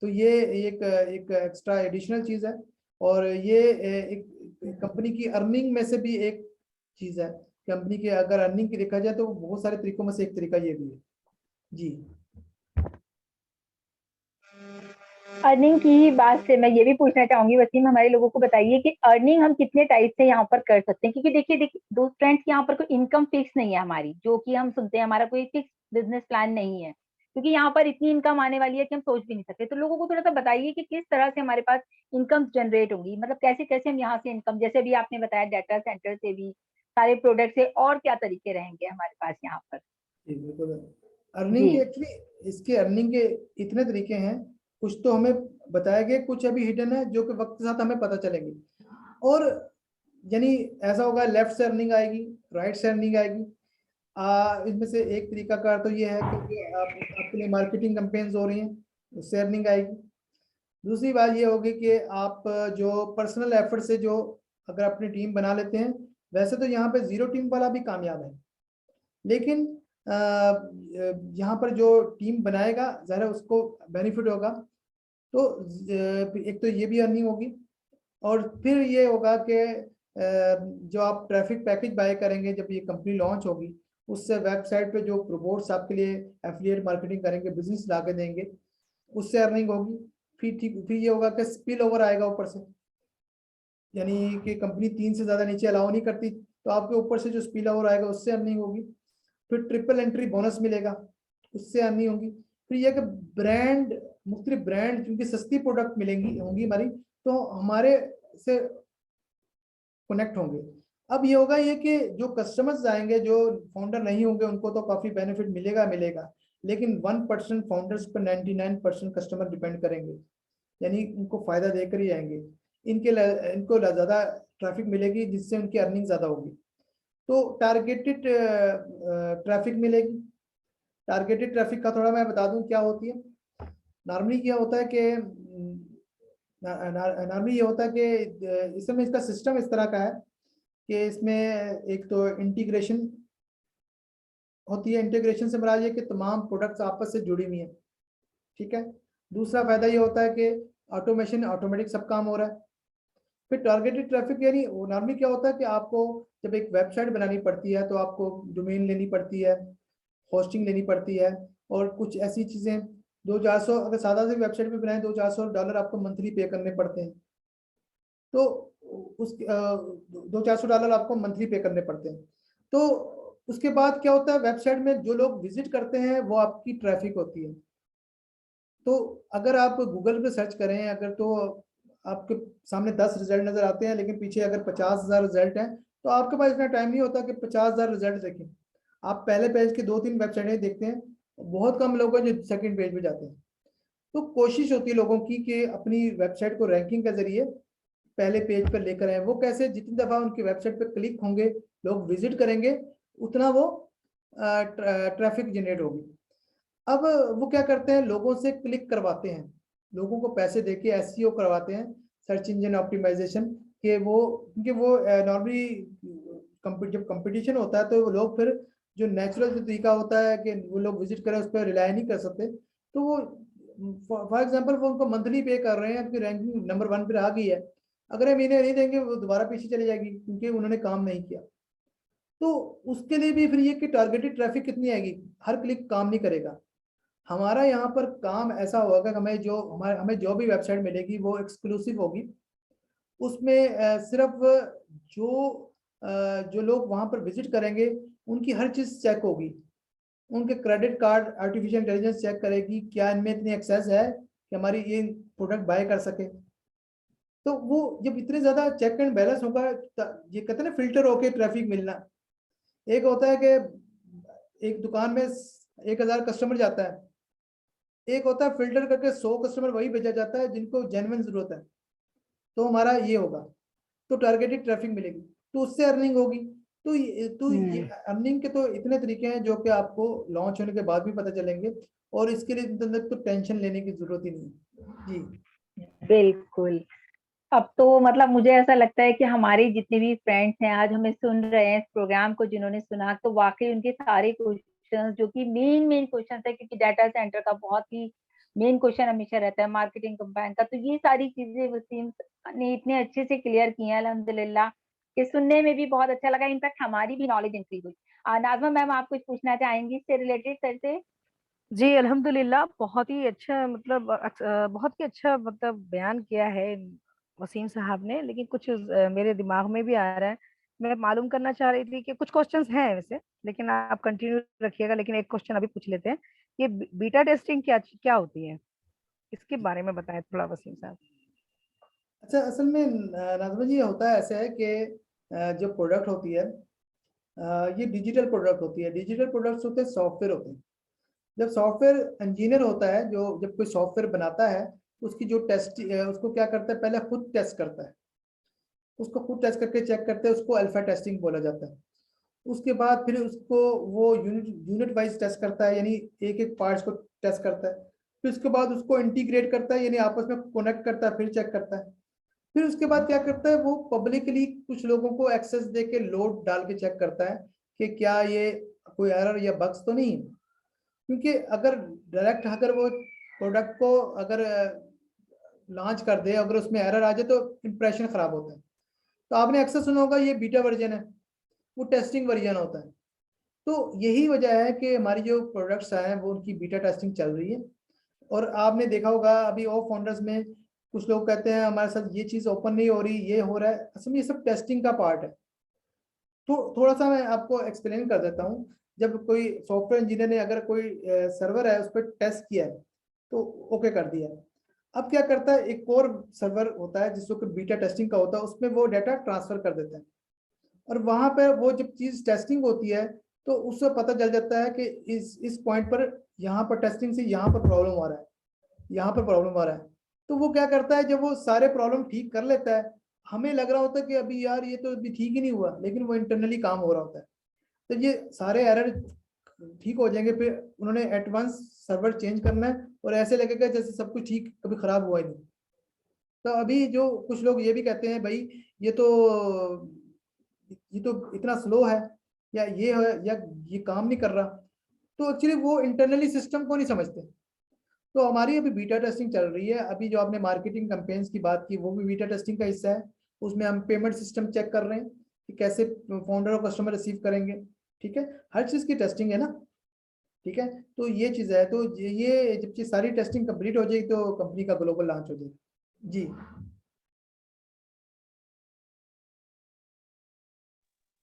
तो ये एक एक एक्स्ट्रा एडिशनल चीज है, और ये एक कंपनी की अर्निंग में से भी एक चीज है। कंपनी के अगर अर्निंग की देखा जाए तो बहुत सारे तरीकों में से एक तरीका ये भी है। जी, अर्निंग की ही बात से मैं ये भी पूछना चाहूंगी वसीम, हमारे लोगों को बताइए कि अर्निंग हम कितने टाइप से यहाँ पर कर सकते हैं, क्योंकि देखिए दो फ्रेंड्स, यहाँ पर कोई इनकम फिक्स नहीं है हमारी, जो कि हम सुनते हैं, हमारा कोई फिक्स बिजनेस प्लान नहीं है, क्योंकि यहाँ पर इतनी इनकम आने वाली है कि हम सोच भी नहीं सकते। तो लोगों को थोड़ा सा बताइए कि किस तरह से हमारे पास इनकम जनरेट होंगी, मतलब कैसे कैसे हम यहाँ से इनकम, जैसे भी आपने बताया डाटा सेंटर से भी, सारे प्रोडक्ट से, और क्या तरीके रहेंगे हमारे पास यहाँ पर। बिल्कुल। जी अर्निंग के एक्चुअली इसके अर्निंग के इतने तरीके हैं, कुछ तो हमें बताया गया, कुछ अभी हिडन है जो कि वक्त के साथ हमें पता चलेंगे। और यानी ऐसा होगा, लेफ्ट से अर्निंग आएगी, राइट से अर्निंग आएगी। इसमें से एक तरीका कार तो ये है कि आपके लिए मार्केटिंग कैंपेन्स हो रही हैं, उससे अर्निंग आएगी। दूसरी बात ये होगी कि आप जो पर्सनल एफर्ट से जो अगर अपनी टीम बना लेते हैं, वैसे तो यहाँ पे जीरो टीम वाला भी कामयाब है, लेकिन यहाँ पर जो टीम बनाएगा ज़रा उसको बेनिफिट होगा। तो एक तो ये भी अर्निंग होगी, और फिर ये होगा कि जो आप ट्रैफिक पैकेज बाय करेंगे जब ये कंपनी लॉन्च होगी, उससे वेबसाइट पे जो रोबोट्स आपके लिए एफिलिएट मार्केटिंग करेंगे, बिजनेस ला के देंगे, उससे अर्निंग होगी। फिर ये होगा कि स्पिल ओवर आएगा ऊपर से, यानी कि कंपनी 3 से ज़्यादा नीचे अलाउ नहीं करती, तो आपके ऊपर से जो स्पिल ओवर आएगा उससे अर्निंग होगी। फिर ट्रिपल एंट्री बोनस मिलेगा, उससे अर्निंग होगी। फिर यह कि ब्रांड, मुख्तलिफ ब्रांड, क्योंकि सस्ती प्रोडक्ट मिलेंगी होंगी हमारी, तो हमारे से कनेक्ट होंगे। अब ये होगा ये कि जो कस्टमर्स आएंगे, जो फाउंडर नहीं होंगे, उनको तो काफ़ी बेनिफिट मिलेगा मिलेगा, लेकिन 1% फाउंडर्स पर 99% कस्टमर डिपेंड करेंगे, यानी उनको फायदा देकर ही आएंगे। इनको ज़्यादा ट्रैफिक मिलेगी, जिससे उनकी अर्निंग ज़्यादा होगी। तो टारगेटेड ट्रैफिक मिलेगी। टारगेटेड ट्रैफिक का थोड़ा मैं बता दूं क्या होती है। नॉर्मली क्या होता है कि नॉर्मली ये होता है कि इसमें इसका सिस्टम इस तरह का है कि इसमें एक तो इंटीग्रेशन होती है। इंटीग्रेशन से मुराद ये कि तमाम प्रोडक्ट्स आपस से जुड़ी हुई हैं, ठीक है। दूसरा फायदा ये होता है कि ऑटोमेशन, ऑटोमेटिक सब काम हो रहा है। फिर टारगेटेड ट्रैफिक, यानी नॉर्मली क्या होता है कि आपको जब एक वेबसाइट बनानी पड़ती है तो आपको डोमेन लेनी पड़ती है, होस्टिंग लेनी पड़ती है, और कुछ ऐसी चीज़ें 200-400, अगर सादा सी वेबसाइट पे बनाए $200-400 आपको मंथली पे करने पड़ते हैं। तो उस $200-400 आपको मंथली पे करने पड़ते हैं। तो उसके बाद क्या होता है, वेबसाइट में जो लोग विजिट करते हैं वो आपकी ट्रैफिक होती है। तो अगर आप गूगल पे सर्च करें अगर, तो आपके सामने 10 रिजल्ट नजर आते हैं, लेकिन पीछे अगर 50,000 रिजल्ट हैं, तो आपके पास इतना टाइम नहीं होता कि 50,000 रिजल्ट देखें। आप पहले पेज के 2-3 वेबसाइटें देखते हैं, बहुत कम लोग हैं जो सेकंड पेज पे जाते हैं। तो कोशिश होती है लोगों की कि अपनी वेबसाइट को रैंकिंग के जरिए पहले पेज पर लेकर आए। वो कैसे? जितनी दफा उनकी वेबसाइट पर क्लिक होंगे, लोग विजिट करेंगे, उतना वो ट्रैफिक जनरेट होगी। अब वो क्या करते हैं, लोगों से क्लिक करवाते हैं, लोगों को पैसे देके एसईओ करवाते हैं, सर्च इंजन ऑप्टिमाइजेशन के। वो क्योंकि वो नॉर्मली जब कंपटीशन होता है तो वो लोग फिर जो नेचुरल जो तरीका होता है कि वो लोग विजिट करें, उस पर रिलाई नहीं कर सकते। तो वो फॉर एग्जांपल वो उनको मंथली पे कर रहे हैं, फिर रैंकिंग नंबर 1 पे आ गई है, अगर महीने नहीं देंगे वो दोबारा पीछे चली जाएगी क्योंकि उन्होंने काम नहीं किया। तो उसके लिए भी फिर ये कि टारगेटेड ट्रैफिक कितनी आएगी, हर क्लिक काम नहीं करेगा। हमारा यहाँ पर काम ऐसा होगा कि हमें जो भी वेबसाइट मिलेगी वो एक्सक्लूसिव होगी। उसमें सिर्फ जो लोग वहाँ पर विजिट करेंगे उनकी हर चीज़ चेक होगी। उनके credit card artificial intelligence check करेगी क्या इनमें इतनी एक्सेस है कि हमारी ये प्रोडक्ट बाय कर सके। तो वो जब इतने ज़्यादा चेक एंड बैलेंस होगा, ये कहते हैं ना फिल्टर होके ट्रैफिक मिलना। एक होता है कि एक दुकान में 1000 कस्टमर जाता है, एक होता है फिल्टर करके 100 कस्टमर वही भेजा जाता है जिनको जेन्युइन जरूरत है। तो हमारा ये होगा, तो टारगेटेड ट्रैफिक मिलेगी, तो उससे अर्निंग होगी। तो ये अर्निंग के तो इतने तरीके हैं जो कि आपको लॉन्च होने के बाद भी पता चलेंगे, और इसके लिए तो टेंशन लेने की जरूरत ही नहीं है। जी बिल्कुल। अब तो मतलब मुझे ऐसा लगता है कि हमारे जितने भी फ्रेंड्स हैं आज हमें सुन रहे हैं इस प्रोग्राम को, जिन्होंने सुना, तो वाकई उनके सारे क्वेश्चंस जो कि मेन क्वेश्चन है, क्योंकि डाटा सेंटर का बहुत ही मेन क्वेश्चन हमेशा रहता है मार्केटिंग कंपाइन का, तो ये सारी चीजें वसीम ने इतने अच्छे से क्लियर की हैं अल्हम्दुलिल्लाह, कि सुनने में भी बहुत अच्छा लगा, इनफैक्ट हमारी भी नॉलेज इंक्रीज हुई। नाजमा मैम, आप कुछ पूछना चाहेंगी इससे रिलेटेड सर से? जी अल्हम्दुलिल्लाह, बहुत ही अच्छा, मतलब बहुत ही अच्छा मतलब बयान किया है वसीम साहब ने। लेकिन कुछ मेरे दिमाग में भी आ रहा है, मैं मालूम करना चाह रही थी कि कुछ क्वेश्चंस हैं वैसे, लेकिन आप कंटिन्यू रखिएगा। लेकिन एक क्वेश्चन अभी पूछ लेते हैं, ये बीटा टेस्टिंग क्या क्या होती है, इसके बारे में बताएं थोड़ा वसीम साहब। अच्छा, असल में नाज़मा जी होता है ऐसा है कि जो प्रोडक्ट होती है ये डिजिटल प्रोडक्ट होती है। डिजिटल प्रोडक्ट्स होते हैं, सॉफ्टवेयर होते हैं। जब सॉफ्टवेयर इंजीनियर होता है, जो जब कोई सॉफ्टवेयर बनाता है, उसकी जो टेस्ट उसको क्या करता है, पहले खुद टेस्ट करता है, उसको खुद टेस्ट करके चेक करते हैं, उसको अल्फा टेस्टिंग बोला जाता है। उसके बाद फिर उसको वो यूनिट यूनिट वाइज टेस्ट करता है, यानी एक एक पार्ट्स को टेस्ट करता है। फिर उसके बाद उसको इंटीग्रेट करता है, यानी आपस में कनेक्ट करता है, फिर चेक करता है। फिर उसके बाद क्या करता है, वो पब्लिकली कुछ लोगों को एक्सेस दे के लोड डाल के चेक करता है कि क्या ये कोई एरर या बग्स तो नहीं है। क्योंकि अगर डायरेक्ट अगर वो प्रोडक्ट को अगर लॉन्च कर दे, अगर उसमें एरर आ जाए तो इंप्रेशन खराब होता है। तो आपने अक्सर सुना होगा ये बीटा वर्जन है, वो टेस्टिंग वर्जन होता है। तो यही वजह है कि हमारी जो प्रोडक्ट्स हैं वो उनकी बीटा टेस्टिंग चल रही है। और आपने देखा होगा अभी ओ फाउंडर्स में कुछ लोग कहते हैं हमारे साथ ये चीज़ ओपन नहीं हो रही, ये हो रहा है, असल में ये सब टेस्टिंग का पार्ट है। तो थोड़ा सा मैं आपको एक्सप्लेन कर देता हूँ। जब कोई सॉफ्टवेयर इंजीनियर ने अगर कोई सर्वर है उस पर टेस्ट किया है तो ओके कर दिया है, अब क्या करता है, एक और सर्वर होता है जिसको कि बीटा टेस्टिंग का होता है, उसमें वो डाटा ट्रांसफर कर देता है। और वहां पर वो जब चीज टेस्टिंग होती है तो उससे पता चल जाता है कि इस पॉइंट पर यहाँ पर टेस्टिंग से यहाँ पर प्रॉब्लम आ रहा है, यहाँ पर प्रॉब्लम आ रहा है। तो वो क्या करता है, जब वो सारे प्रॉब्लम ठीक कर लेता है, हमें लग रहा होता है कि अभी यार ये तो अभी ठीक ही नहीं हुआ, लेकिन वो इंटरनली काम हो रहा होता है। तो ये सारे एरर ठीक हो जाएंगे, फिर उन्होंने एडवांस सर्वर चेंज करना है और ऐसे लगेगा जैसे सब कुछ ठीक, कभी खराब हुआ ही नहीं। तो अभी जो कुछ लोग ये भी कहते हैं भाई ये तो ये तो इतना स्लो है, या ये है, या ये काम नहीं कर रहा, तो एक्चुअली वो इंटरनली सिस्टम को नहीं समझते। तो हमारी अभी बीटा टेस्टिंग चल रही है। अभी जो आपने मार्केटिंग कैंपेन्स की बात की वो भी बीटा टेस्टिंग का हिस्सा है। उसमें हम पेमेंट सिस्टम चेक कर रहे हैं कि कैसे फाउंडर और कस्टमर रिसीव करेंगे। ठीक है, हर चीज़ की टेस्टिंग है ना। ठीक है, तो ये चीज़ है। तो ये जब चीज सारी टेस्टिंग कंप्लीट हो जाएगी तो कंपनी का ग्लोबल लॉन्च हो जाएगा। जी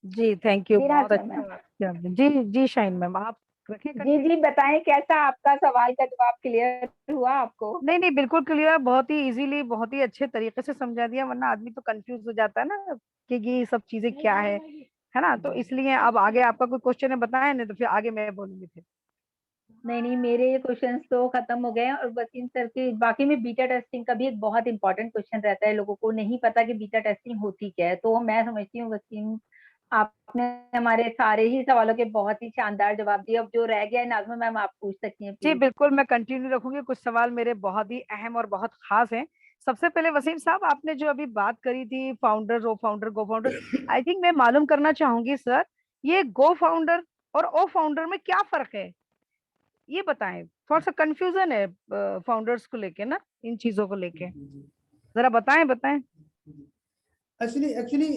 जी थैंक यू, जी बहुत नाज़मा अच्छा मैम। किया आपने। जी जी शाहीन मैम, आप रखें जी कंटिन्यू। जी, बताएं कैसा आपका सवाल का जवाब क्लियर हुआ आपको? नहीं नहीं, बिल्कुल क्लियर, बहुत ही इजीली, बहुत ही अच्छे तरीके से समझा दिया, वरना आदमी तो कंफ्यूज हो जाता है ना कि ये सब चीजें क्या है ना। तो इसलिए अब आगे आपका कोई क्वेश्चन है बताएं, नहीं तो फिर आगे मैं बोलूंगी फिर। नहीं नहीं, मेरे ये क्वेश्चंस तो खत्म हो गए हैं। और वसीम सर के बाकी में बीटा टेस्टिंग का भी एक बहुत इंपॉर्टेंट क्वेश्चन रहता है, लोगों को नहीं पता कि बीटा टेस्टिंग होती क्या है। तो मैं समझती हूँ वसीम, आपने हमारे सारे ही सवालों के बहुत ही शानदार जवाब दिए। अब जो रह गया है नाज़मा मैम, आप पूछ सकती हैं जी प्लीज। बिल्कुल, मैं कंटिन्यू रखूंगी। कुछ सवाल मेरे बहुत ही अहम और बहुत खास हैं। सबसे पहले वसीम साहब, आपने जो अभी बात करी थी फाउंडर, रो फाउंडर, गो फाउंडर, आई थिंक मैं मालूम करना चाहूंगी सर, ये गो फाउंडर और ओ फाउंडर में क्या फर्क है, ये बताएं। थोड़ा सा कंफ्यूजन है फाउंडर्स को लेके ना, इन चीजों को लेके, जी जरा बताएं बताएं। जी। एक्चुअली एक्चुअली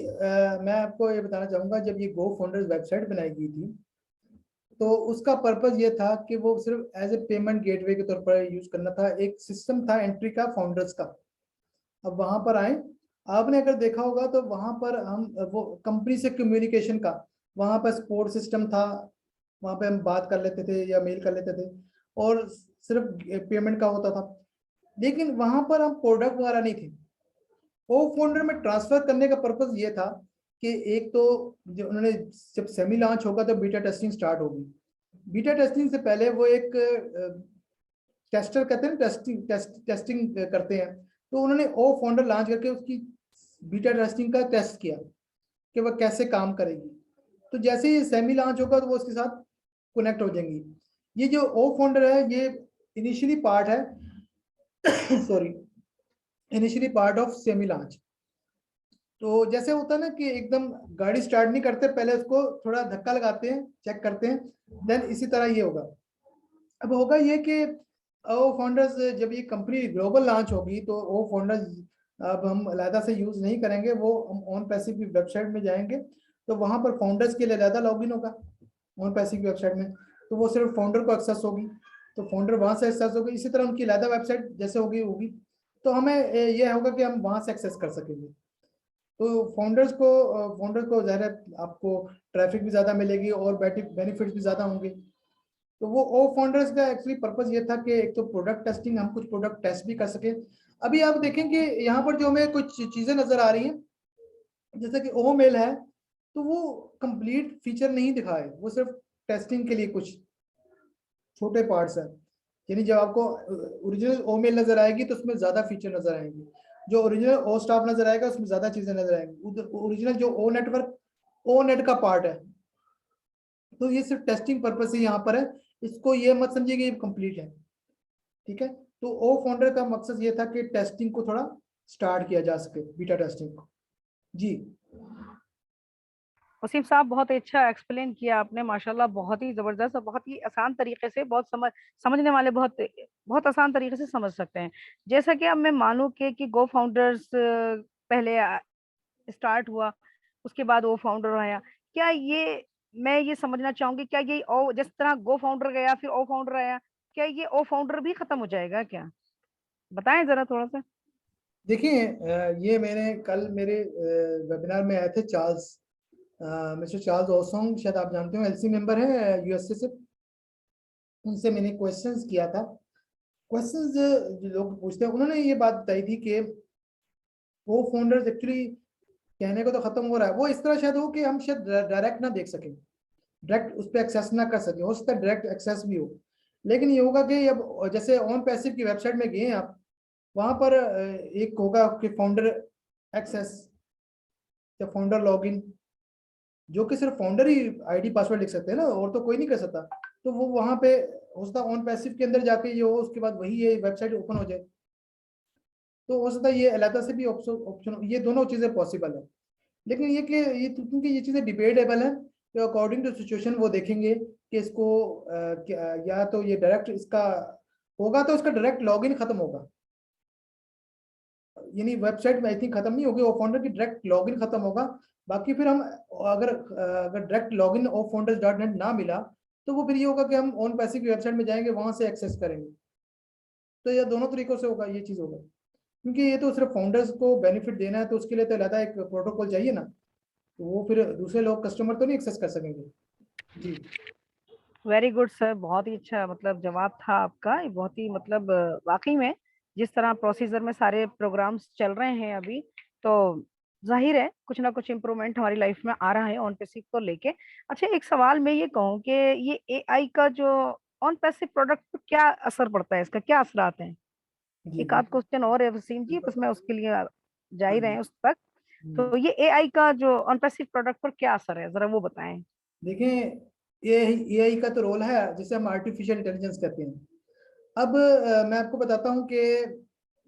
मैं आपको ये बताना चाहूंगा, जब ये गो फाउंडर्स वेबसाइट बनाई गई थी तो उसका पर्पज ये था कि वो सिर्फ एज ए पेमेंट गेटवे के तौर पर यूज करना था। एक सिस्टम था एंट्री का फाउंडर्स का। अब वहां पर आए, आपने अगर देखा होगा तो वहां पर हम वो कंपनी से कम्युनिकेशन का, वहां पर सपोर्ट सिस्टम था, वहां पे हम बात कर लेते थे या मेल कर लेते थे, और सिर्फ पेमेंट का होता था। लेकिन वहां पर हम प्रोडक्ट वगैरह नहीं थे। वो फोल्डर में ट्रांसफर करने का पर्पज ये था कि एक तो जो उन्होंने, जब सेमी लॉन्च होगा तो बीटा टेस्टिंग स्टार्ट होगी। बीटा टेस्टिंग से पहले वो एक टेस्टर कहते हैं, टेस्टिंग करते हैं। तो उन्होंने ओ फाउंडर लॉन्च करके उसकी बीटा टेस्टिंग का टेस्ट किया कि वह कैसे काम करेगी। तो जैसे ही सेमी लॉन्च होगा तो वो उसके साथ कनेक्ट हो जाएंगी। ये जो ओ फाउंडर है ये इनिशियली पार्ट है sorry, initially part of semi launch. तो जैसे होता है ना कि एकदम गाड़ी स्टार्ट नहीं करते, पहले उसको थोड़ा धक्का लगाते हैं, चेक करते हैं, देन इसी तरह ये होगा। अब होगा ये कि ओ फाउंडर्स, जब ये कंपनी ग्लोबल लॉन्च होगी तो ओ फाउंडर्स अब हम अलहदा से यूज नहीं करेंगे, वो हम ऑन पैसिव की वेबसाइट में जाएंगे तो वहां पर फाउंडर्स के लिए अलहदा लॉगिन होगा ऑन पैसिव की वेबसाइट में। तो वो सिर्फ फाउंडर को एक्सेस होगी, तो फाउंडर वहां से एक्सेस होगी। इसी तरह उनकी अलहदा वेबसाइट जैसे होगी होगी, तो हमें ये होगा कि हम वहां से एक्सेस कर सकेंगे। तो फाउंडर्स को ज़ाहिर है आपको ट्रैफिक भी ज़्यादा मिलेगी और बेनिफिट्स भी ज़्यादा होंगे। तो वो ओ फाउंडर्स का एक्चुअली पर्पस ये था कि एक तो प्रोडक्ट टेस्टिंग, हम कुछ प्रोडक्ट टेस्ट भी कर सके। अभी आप देखेंगे यहाँ पर जो हमें कुछ चीज़ें नज़र आ रही हैं, जैसे कि ओ मेल है, तो वो कंप्लीट फीचर नहीं दिखाए, वो सिर्फ टेस्टिंग के लिए कुछ छोटे पार्ट्स हैं। यानी जब आपको ओरिजिनल ओ मेल नजर आएगी तो उसमें ज्यादा फीचर नजर आएंगे, जो ओरिजिनल ओ स्टाफ नजर आएगा उसमें ज्यादा चीजें नजर आएंगी। ओरिजिनल जो ओ नेटवर्क, ओ नेट का पार्ट है, तो ये सिर्फ टेस्टिंग पर्पस से यहाँ पर है। इसको ये मत समझिए कि ये कंप्लीट है, ठीक है। तो ओ फाउंडर का मकसद ये था कि टेस्टिंग को थोड़ा स्टार्ट किया जा सके, बीटा टेस्टिंग को। जी वसीम साहब, बहुत अच्छा एक्सप्लेन किया आपने माशाल्लाह, बहुत ही जबरदस्त और बहुत ही आसान तरीके से, बहुत समझने वाले बहुत बहुत आसान तरीके से समझ सकते हैं। जैसा कि अब मैं मानूं कि गो फाउंडर्स पहले स्टार्ट हुआ, उसके बाद वो फाउंडर आया, क्या ये, मैं ये समझना चाहूंगी, क्या ये ओ जिस तरह गो फाउंडर गया फिर ओ फाउंडर आया, क्या ये ओ फाउंडर भी खत्म हो जाएगा क्या? बताएं जरा थोड़ा सा। देखिए, ये मैंने कल मेरे वेबिनार में आए थे चार्ल्स, मिस्टर चार्ल्स ओसोंग, शायद आप जानते हो, एलसी मेंबर है यूएसए से। उनसे मैंने क्वेश्चंस किया था। क्वेश्चंस जो लोग पूछते हैं, उन्होंने ये बात बताई थी कि वो फाउंडर्स एक्चुअली, कहने को तो खत्म हो रहा है, वो इस तरह शायद हो कि हम शायद डायरेक्ट ना देख सकें, डायरेक्ट उस पर एक्सेस ना कर सकें। हो सकता है डायरेक्ट एक्सेस भी हो, लेकिन ये होगा कि अब जैसे ऑन पैसिव की वेबसाइट में गए आप, वहां पर एक होगा कि फाउंडर एक्सेस या फाउंडर लॉगिन, जो कि सिर्फ फाउंडर ही आईडी पासवर्ड लिख सकते हैं ना, और तो कोई नहीं कर सकता। तो वो वहां पे हो सकता है ऑन पैसिव के अंदर जाके ये हो, उसके बाद वही ये वेबसाइट ओपन हो जाए। तो हो सकता है ये अलग से भी ऑप्शन, ये दोनों चीजें पॉसिबल है। लेकिन ये कि ये क्योंकि ये चीजें डिबेटेबल है, तो अकॉर्डिंग टू सिचुएशन वो देखेंगे कि इसको या तो ये डायरेक्ट इसका होगा तो इसका डायरेक्ट लॉगिन खत्म होगा, यानी वेबसाइट में आई थिंक खत्म नहीं होगी, वो फाउंडर की डायरेक्ट लॉगिन खत्म होगा। बाकी फिर हम अगर direct login of founders dot net ना मिला, तो वो फिर ये होगा कि हम ऑन पैसिव की वेबसाइट में जाएंगे, वहां से एक्सेस करेंगे। तो ये दोनों तरीकों से होगा, ये चीज होगा। क्योंकि ये तो सिर्फ फाउंडर्स को बेनिफिट देना है, तो उसके लिए तो अलग एक प्रोटोकॉल चाहिए ना, तो वो फिर दूसरे लोग कस्टमर तो नहीं एक्सेस कर सकेंगे। जी वेरी गुड सर, बहुत ही अच्छा मतलब जवाब था आपका। ये बहुत ही मतलब वाकई में जिस तरह प्रोसीजर में सारे प्रोग्राम्स चल रहे हैं अभी, तो जाहिर है कुछ ना कुछ इम्प्रूवमेंट हमारी लाइफ में आ रहा है ऑन बेसिक को लेके। अच्छा, एक सवाल मैं ये कहूँ कि ये एआई का जो ऑन पैसिव प्रोडक्ट पर क्या असर पड़ता है, इसका क्या असर आते हैं? जी एक जी। आध क्वेश्चन और है वसीम जी, बस मैं उसके लिए जा हाँ ही रहे जी। हैं उस तक। तो ये एआई का जो ऑन पैसिव प्रोडक्ट पर क्या असर है, जरा वो बताएं। देखें, एआई का तो रोल है जिसे हम आर्टिफिशियल इंटेलिजेंस कहते हैं। अब मैं आपको बताता हूँ कि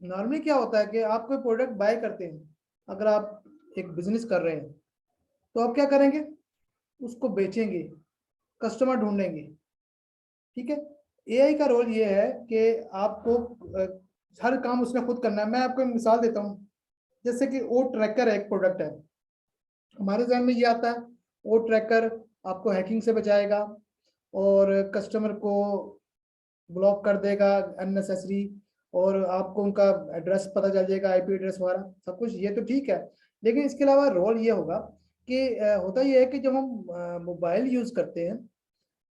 नॉर्मली क्या होता है कि आप कोई प्रोडक्ट बाय करते हैं, अगर आप एक बिजनेस कर रहे हैं तो आप क्या करेंगे, उसको बेचेंगे, कस्टमर ढूंढेंगे, ठीक है। एआई का रोल ये है कि आपको हर काम उसने खुद करना है। मैं आपको एक मिसाल देता हूँ, जैसे कि ओ ट्रैकर एक प्रोडक्ट है, हमारे जहन में ये आता है ओ ट्रैकर आपको हैकिंग से बचाएगा और कस्टमर को ब्लॉक कर देगा अननेसेसरी, और आपको उनका एड्रेस पता चल जाएगा, आईपी एड्रेस वगैरह सब कुछ, ये तो ठीक है। लेकिन इसके अलावा रोल ये होगा कि होता ये है कि जब हम मोबाइल यूज करते हैं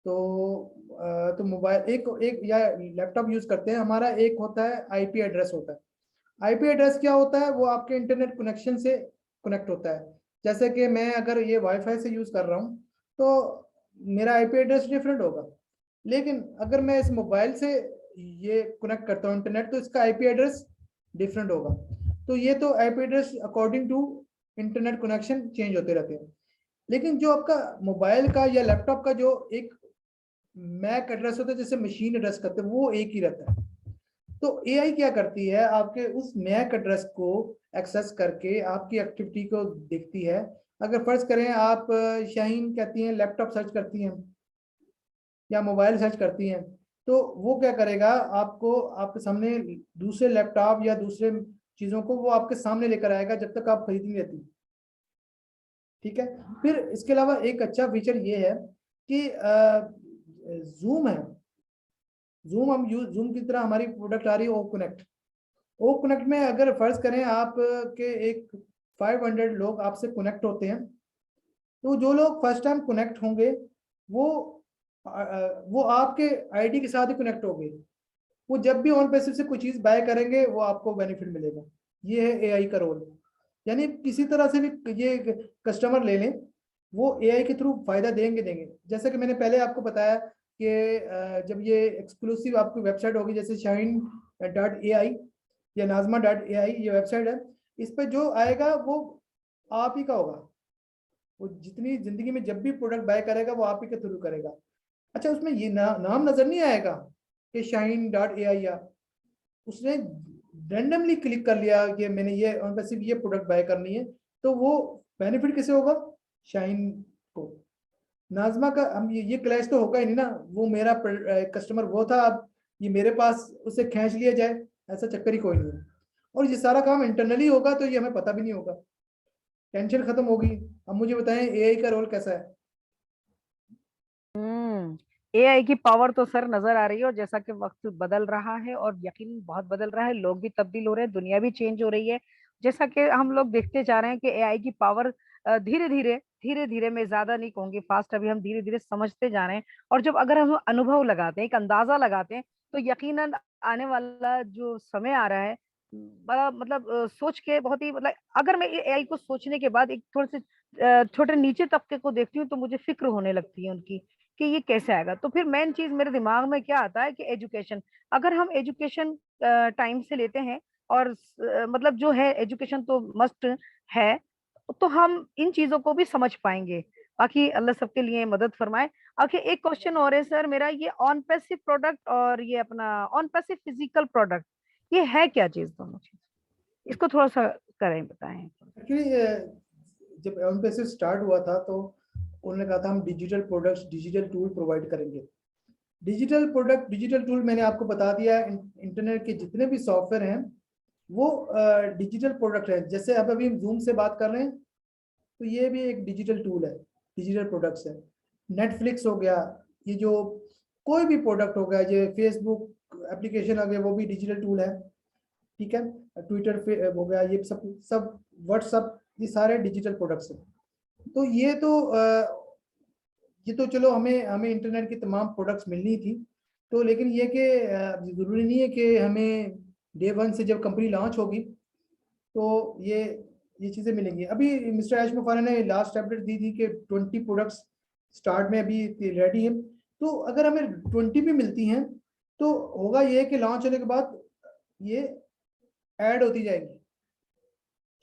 तो मोबाइल एक एक या लैपटॉप यूज करते हैं, हमारा एक होता है आईपी एड्रेस होता है। आईपी एड्रेस क्या होता है, वो आपके इंटरनेट कनेक्शन से कनेक्ट होता है। जैसे कि मैं अगर ये वाईफाई से यूज कर रहा हूँ तो मेरा आईपी एड्रेस डिफरेंट होगा, लेकिन अगर मैं इस मोबाइल से ये कनेक्ट करता हूँ इंटरनेट तो इसका आईपी एड्रेस डिफरेंट होगा। तो ये तो IP address according to internet connection change होते रहते हैं। लेकिन जो आपका मोबाइल का या लैपटॉप का जो एक मैक एड्रेस होता है, जैसे मशीन एड्रेस करते हैं, वो एक ही रहता है। तो एआई क्या करती है, आपके उस मैक एड्रेस को एक्सेस करके आपकी एक्टिविटी को देखती है। अगर फर्ज करें आप शाहीन कहती हैं लैपटॉप सर्च करती हैं या मोबाइल सर्च करती हैं, तो वो क्या करेगा, आपको आपके सामने दूसरे लैपटॉप या दूसरे चीजों को वो आपके सामने लेकर आएगा जब तक आप खरीद नहीं लेती, ठीक है। फिर इसके अलावा एक अच्छा फीचर ये है कि जूम है, जूम हम यूज जूम की तरह हमारी प्रोडक्ट आ रही है ओ कनेक्ट। ओ कनेक्ट में अगर फर्ज करें आप के एक 500 लोग आपसे कनेक्ट होते हैं, तो जो लोग फर्स्ट टाइम कनेक्ट होंगे वो वो आपके आईडी के साथ ही कनेक्ट होंगे। वो जब भी ऑन पैसिव से कोई चीज बाय करेंगे वो आपको बेनिफिट मिलेगा। ये है एआई का रोल। यानी किसी तरह से भी ये कस्टमर ले लें, वो एआई के थ्रू फायदा देंगे देंगे। जैसे कि मैंने पहले आपको बताया कि जब ये एक्सक्लूसिव आपकी वेबसाइट होगी, जैसे shine.ai या nazma.ai ये वेबसाइट है, इस पर जो आएगा वो आप ही का होगा। वो जितनी जिंदगी में जब भी प्रोडक्ट बाय करेगा वो आप ही के थ्रू करेगा। अच्छा, उसमें ये नाम नजर नहीं आएगा कि shine.ai, या उसने रैंडमली क्लिक कर लिया कि मैंने ये सिर्फ ये प्रोडक्ट बाय करनी है, तो वो बेनिफिट किसे होगा, शाइन को। नाजमा का हम ये क्लैश तो होगा ही नहीं ना, वो मेरा कस्टमर वो था, अब ये मेरे पास उसे खींच लिया जाए, ऐसा चक्कर ही कोई नहीं है। और ये सारा काम इंटरनली होगा तो ये हमें पता भी नहीं होगा, टेंशन खत्म होगी। अब मुझे बताएं एआई का रोल कैसा है। एआई की पावर तो सर नजर आ रही है, और जैसा कि वक्त बदल रहा है और यकीन बहुत बदल रहा है, लोग भी तब्दील हो रहे हैं, दुनिया भी चेंज हो रही है। जैसा कि हम लोग देखते जा रहे हैं कि एआई की पावर धीरे धीरे, मैं ज्यादा नहीं कहूंगी फास्ट, अभी हम धीरे धीरे समझते जा रहे हैं। और जब अगर हम अनुभव लगाते हैं, एक अंदाजा लगाते हैं, तो यकीनन आने वाला जो समय आ रहा है, बड़ा मतलब सोच के बहुत ही मतलब, अगर मैं एआई को सोचने के बाद एक थोड़े से छोटे नीचे तबके को देखती हूँ तो मुझे फिक्र होने लगती है उनकी कि ये कैसे आएगा। तो फिर मेन चीज मेरे दिमाग में क्या आता है कि एजुकेशन, अगर हम एजुकेशन टाइम से लेते हैं, और मतलब जो है एजुकेशन तो मस्ट है, तो हम इन चीजों को भी समझ पाएंगे। बाकी अल्लाह सबके लिए मदद फरमाए। आखिर एक क्वेश्चन और है सर मेरा, ये ऑन पैसिव प्रोडक्ट और ये अपना ऑन पैसिव फिजिकल प्रोडक्ट, ये है क्या चीज, दोनों चीज, इसको थोड़ा सा करें, बताएं। एक्चुअली जब एम स्टार्ट हुआ था तो उन्होंने कहा था हम digital products, digital tool provide करेंगे। डिजिटल प्रोडक्ट, डिजिटल टूल मैंने आपको बता दिया, इंटरनेट के जितने भी सॉफ्टवेयर हैं वो डिजिटल प्रोडक्ट है। जैसे अब अभी हम जूम से बात कर रहे हैं तो ये भी एक डिजिटल टूल है, डिजिटल प्रोडक्ट्स है। नेटफ्लिक्स हो गया, ये जो कोई भी प्रोडक्ट हो गया, ये फेसबुक एप्लीकेशन हो गया, वो भी डिजिटल टूल है, ठीक है। ट्विटर हो गया, ये सब सब व्हाट्सअप, ये सारे डिजिटल प्रोडक्ट्स हैं। तो ये तो चलो हमें हमें इंटरनेट की तमाम प्रोडक्ट्स मिलनी थी। तो लेकिन ये कि ज़रूरी नहीं है कि हमें डे वन से जब कंपनी लॉन्च होगी तो ये चीज़ें मिलेंगी। अभी मिस्टर ऐश मुफारा ने लास्ट अपडेट दी थी कि 20 प्रोडक्ट्स स्टार्ट में अभी रेडी हैं, तो अगर हमें 20 भी मिलती हैं तो होगा ये कि लॉन्च होने के बाद ये ऐड होती जाएगी,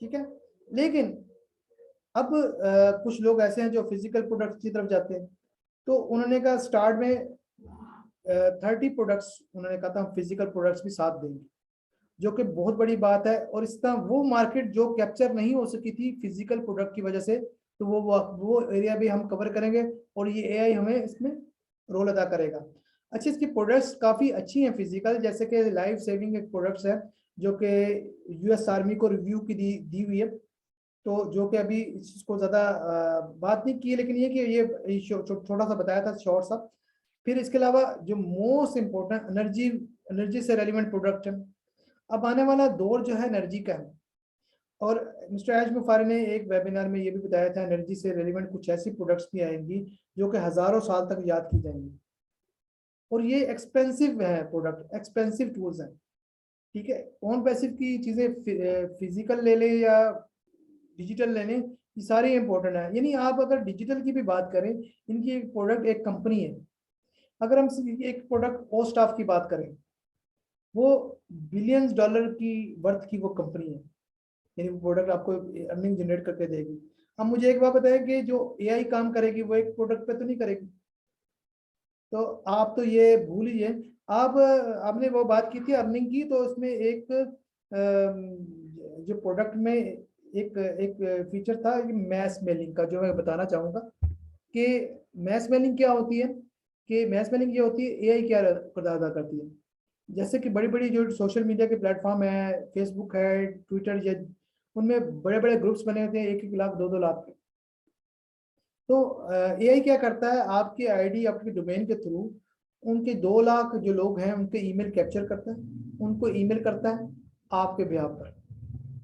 ठीक है। लेकिन अब कुछ लोग ऐसे हैं जो फिजिकल प्रोडक्ट्स की तरफ जाते हैं, तो उन्होंने कहा स्टार्ट में 30 प्रोडक्ट्स उन्होंने कहा था हम फिजिकल प्रोडक्ट्स भी साथ देंगे, जो कि बहुत बड़ी बात है। और इस तरह वो मार्केट जो कैप्चर नहीं हो सकी थी फिजिकल प्रोडक्ट की वजह से, तो वो एरिया भी हम कवर करेंगे और ये एआई हमें इसमें रोल अदा करेगा। अच्छा, इसकी प्रोडक्ट्स काफ़ी अच्छी हैं फिजिकल, जैसे कि लाइफ सेविंग एक प्रोडक्ट्स है जो कि यूएस आर्मी को रिव्यू की दी हुई है, तो जो कि अभी इसको ज़्यादा बात नहीं की है, लेकिन ये कि ये छोटा सा बताया था, शॉर्ट सा। फिर इसके अलावा जो मोस्ट इम्पोर्टेंट एनर्जी से रेलिवेंट प्रोडक्ट है। अब आने वाला दौर जो है एनर्जी का है, और मिस्टर एज मुफारी ने एक वेबिनार में ये भी बताया था एनर्जी से रेलिवेंट कुछ ऐसी प्रोडक्ट्स भी आएंगी जो कि हज़ारों साल तक याद की जाएंगी, और ये एक्सपेंसिव है प्रोडक्ट, एक्सपेंसिव टूल्स हैं, ठीक है। ऑन पैसिव की चीज़ें फिजिकल ले लें या डिजिटल ले लें, ये सारी इंपॉर्टेंट है। यानी आप अगर डिजिटल की भी बात करें, इनकी एक प्रोडक्ट एक कंपनी है। अगर हम एक प्रोडक्ट पोस्ट ऑफ की बात करें, वो बिलियंस डॉलर की वर्थ की वो कंपनी है, यानी वो प्रोडक्ट आपको अर्निंग जनरेट करके देगी। अब मुझे एक बात बताएं कि जो एआई काम करेगी वो एक प्रोडक्ट पे तो नहीं करेगी, तो आप तो ये भूल लीजिए। आप आपने वो बात की थी अर्निंग की, तो उसमें एक जो प्रोडक्ट में एक एक फीचर था मैस मेलिंग का, जो मैं बताना चाहूँगा कि मैस मेलिंग क्या होती है। कि मैस मेलिंग ये होती है एआई क्या किरदार अदा करती है। जैसे कि बड़ी बड़ी जो सोशल मीडिया के प्लेटफॉर्म है, फेसबुक है, ट्विटर, या उनमें बड़े बड़े ग्रुप्स बने होते हैं 1-1 लाख 2-2 लाख के। तो एआई क्या करता है, आपकी आईडी आपके डोमेन के थ्रू उनके 2 लाख जो लोग हैं उनके ईमेल कैप्चर करता है, उनको ईमेल करता है आपके ब्याह पर।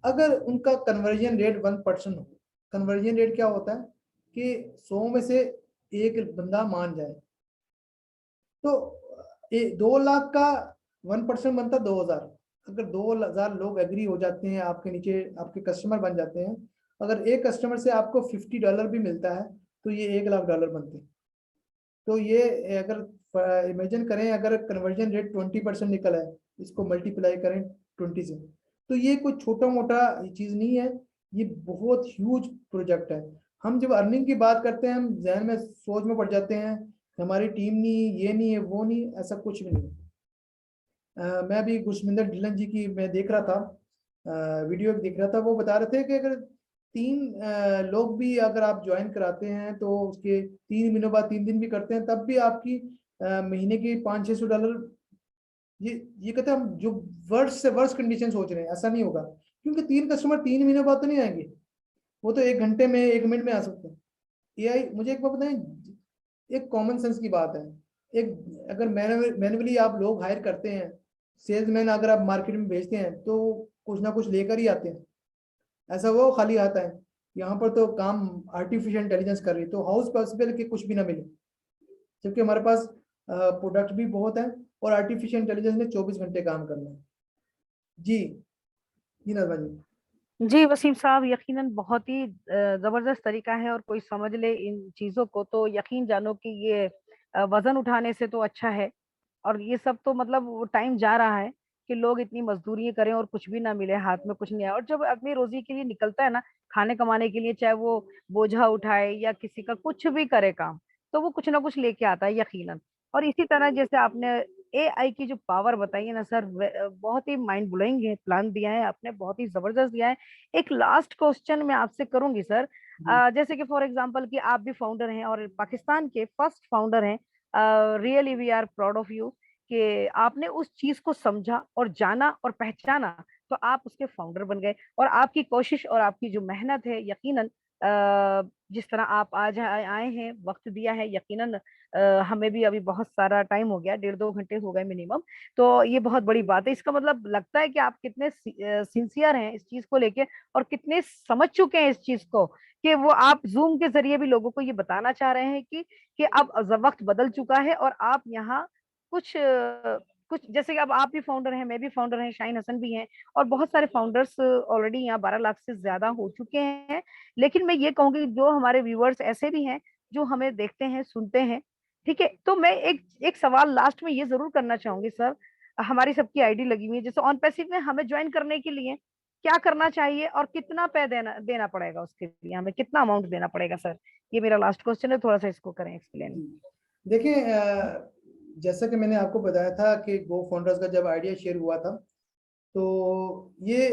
अगर उनका कन्वर्जन रेट 1% हो, कन्वर्जन रेट क्या होता है कि 100 में से एक बंदा मान जाए, तो 2 लाख का 1% बनता 2000। अगर 2000 लोग एग्री हो जाते हैं, आपके नीचे आपके कस्टमर बन जाते हैं, अगर एक कस्टमर से आपको $50 भी मिलता है तो ये $1 लाख बनते हैं। तो ये अगर इमेजिन करें, अगर कन्वर्जन रेट 20% निकला है, इसको मल्टीप्लाई करें 20 से, तो ये कोई छोटा मोटा चीज़ नहीं है, ये बहुत ह्यूज प्रोजेक्ट है। हम जब अर्निंग की बात करते हैं, हम जहन में सोच में पड़ जाते हैं हमारी टीम नहीं, ये नहीं है, वो नहीं, ऐसा कुछ भी नहीं। मैं भी गुरशमिंदर ढिल्लन जी की मैं देख रहा था, वीडियो देख रहा था, वो बता रहे थे कि अगर 3 लोग भी अगर आप ज्वाइन कराते हैं तो उसके 3 महीनों बाद 3 दिन भी करते हैं, तब भी आपकी महीने की $500-600। ये कहते हैं हम जो वर्स्ट से वर्स्ट कंडीशन सोच रहे हैं, ऐसा नहीं होगा, क्योंकि 3 कस्टमर 3 महीने बाद तो नहीं आएंगे, वो तो 1 घंटे में 1 मिनट में आ सकते हैं। एआई, मुझे एक बात बताएं, एक कॉमन सेंस की बात है, एक अगर मैनुअली आप लोग हायर करते हैं, सेल्समैन अगर आप मार्केट में भेजते हैं तो कुछ ना कुछ लेकर ही आते हैं, ऐसा वो खाली आता है। यहाँ पर तो काम आर्टिफिशियल इंटेलिजेंस कर रही है, तो हाउस पॉसिबल कि कुछ भी ना मिले, जबकि हमारे पास प्रोडक्ट भी बहुत है और आर्टिफिशियल इंटेलिजेंस ने 24 घंटे काम करना है। जी जी नजमा जी। जी वसीम साहब, यकीनन बहुत ही जबरदस्त तरीका है, और कोई समझ ले इन चीजों को तो यकीन जानो कि ये वजन उठाने से तो अच्छा है। और ये सब तो मतलब वो टाइम जा रहा है कि लोग इतनी मजदूरी करें और कुछ भी ना मिले, हाथ में कुछ नहीं आए। और जब अपनी रोजी के लिए निकलता है ना, खाने कमाने के लिए, चाहे वो बोझा उठाए या किसी का कुछ भी करे काम, तो वो कुछ ना कुछ लेके आता है यकीनन। और इसी तरह जैसे आपने एआई की जो पावर बताई है ना सर, बहुत ही माइंड ब्लोइंग है, प्लान दिया है आपने, बहुत ही जबरदस्त दिया है। एक लास्ट क्वेश्चन मैं आपसे करूंगी सर। जैसे कि फॉर एग्जांपल कि आप भी फाउंडर हैं और पाकिस्तान के फर्स्ट फाउंडर हैं, really we are proud of you कि आपने उस चीज को समझा और जाना और पहचाना, तो आप उसके फाउंडर बन गए। और आपकी कोशिश और आपकी जो मेहनत है, यकीनन जिस तरह आप आज आए हैं, वक्त दिया है, यकीनन हमें भी अभी बहुत सारा टाइम हो गया, 1.5-2 घंटे हो गए मिनिमम। तो ये बहुत बड़ी बात है। इसका मतलब लगता है कि आप कितने सिंसियर हैं इस चीज को लेके, और कितने समझ चुके हैं इस चीज को, कि वो आप जूम के जरिए भी लोगों को ये बताना चाह रहे हैं कि अब वक्त बदल चुका है, और आप यहाँ कुछ कुछ जैसे कि अब आप भी फाउंडर हैं, मैं भी फाउंडर हैं, शाहीन हसन भी हैं, और बहुत सारे फाउंडर्स ऑलरेडी यहाँ 12 लाख से ज्यादा हो चुके हैं। लेकिन मैं ये कहूंगी जो हमारे व्यूअर्स ऐसे भी हैं जो हमें देखते हैं, सुनते हैं, ठीक है, तो मैं एक सवाल लास्ट में ये जरूर करना चाहूंगी सर। हमारी सबकी आईडी लगी हुई है, जैसे ऑन पैसिव में हमें ज्वाइन करने के लिए क्या करना चाहिए और कितना पे देना देना पड़ेगा, उसके लिए हमें कितना अमाउंट देना पड़ेगा सर? ये मेरा लास्ट क्वेश्चन है, थोड़ा सा इसको करें एक्सप्लेन। देखिए, जैसा कि मैंने आपको बताया था कि गो फाउंडर्स का जब आइडिया शेयर हुआ था, तो ये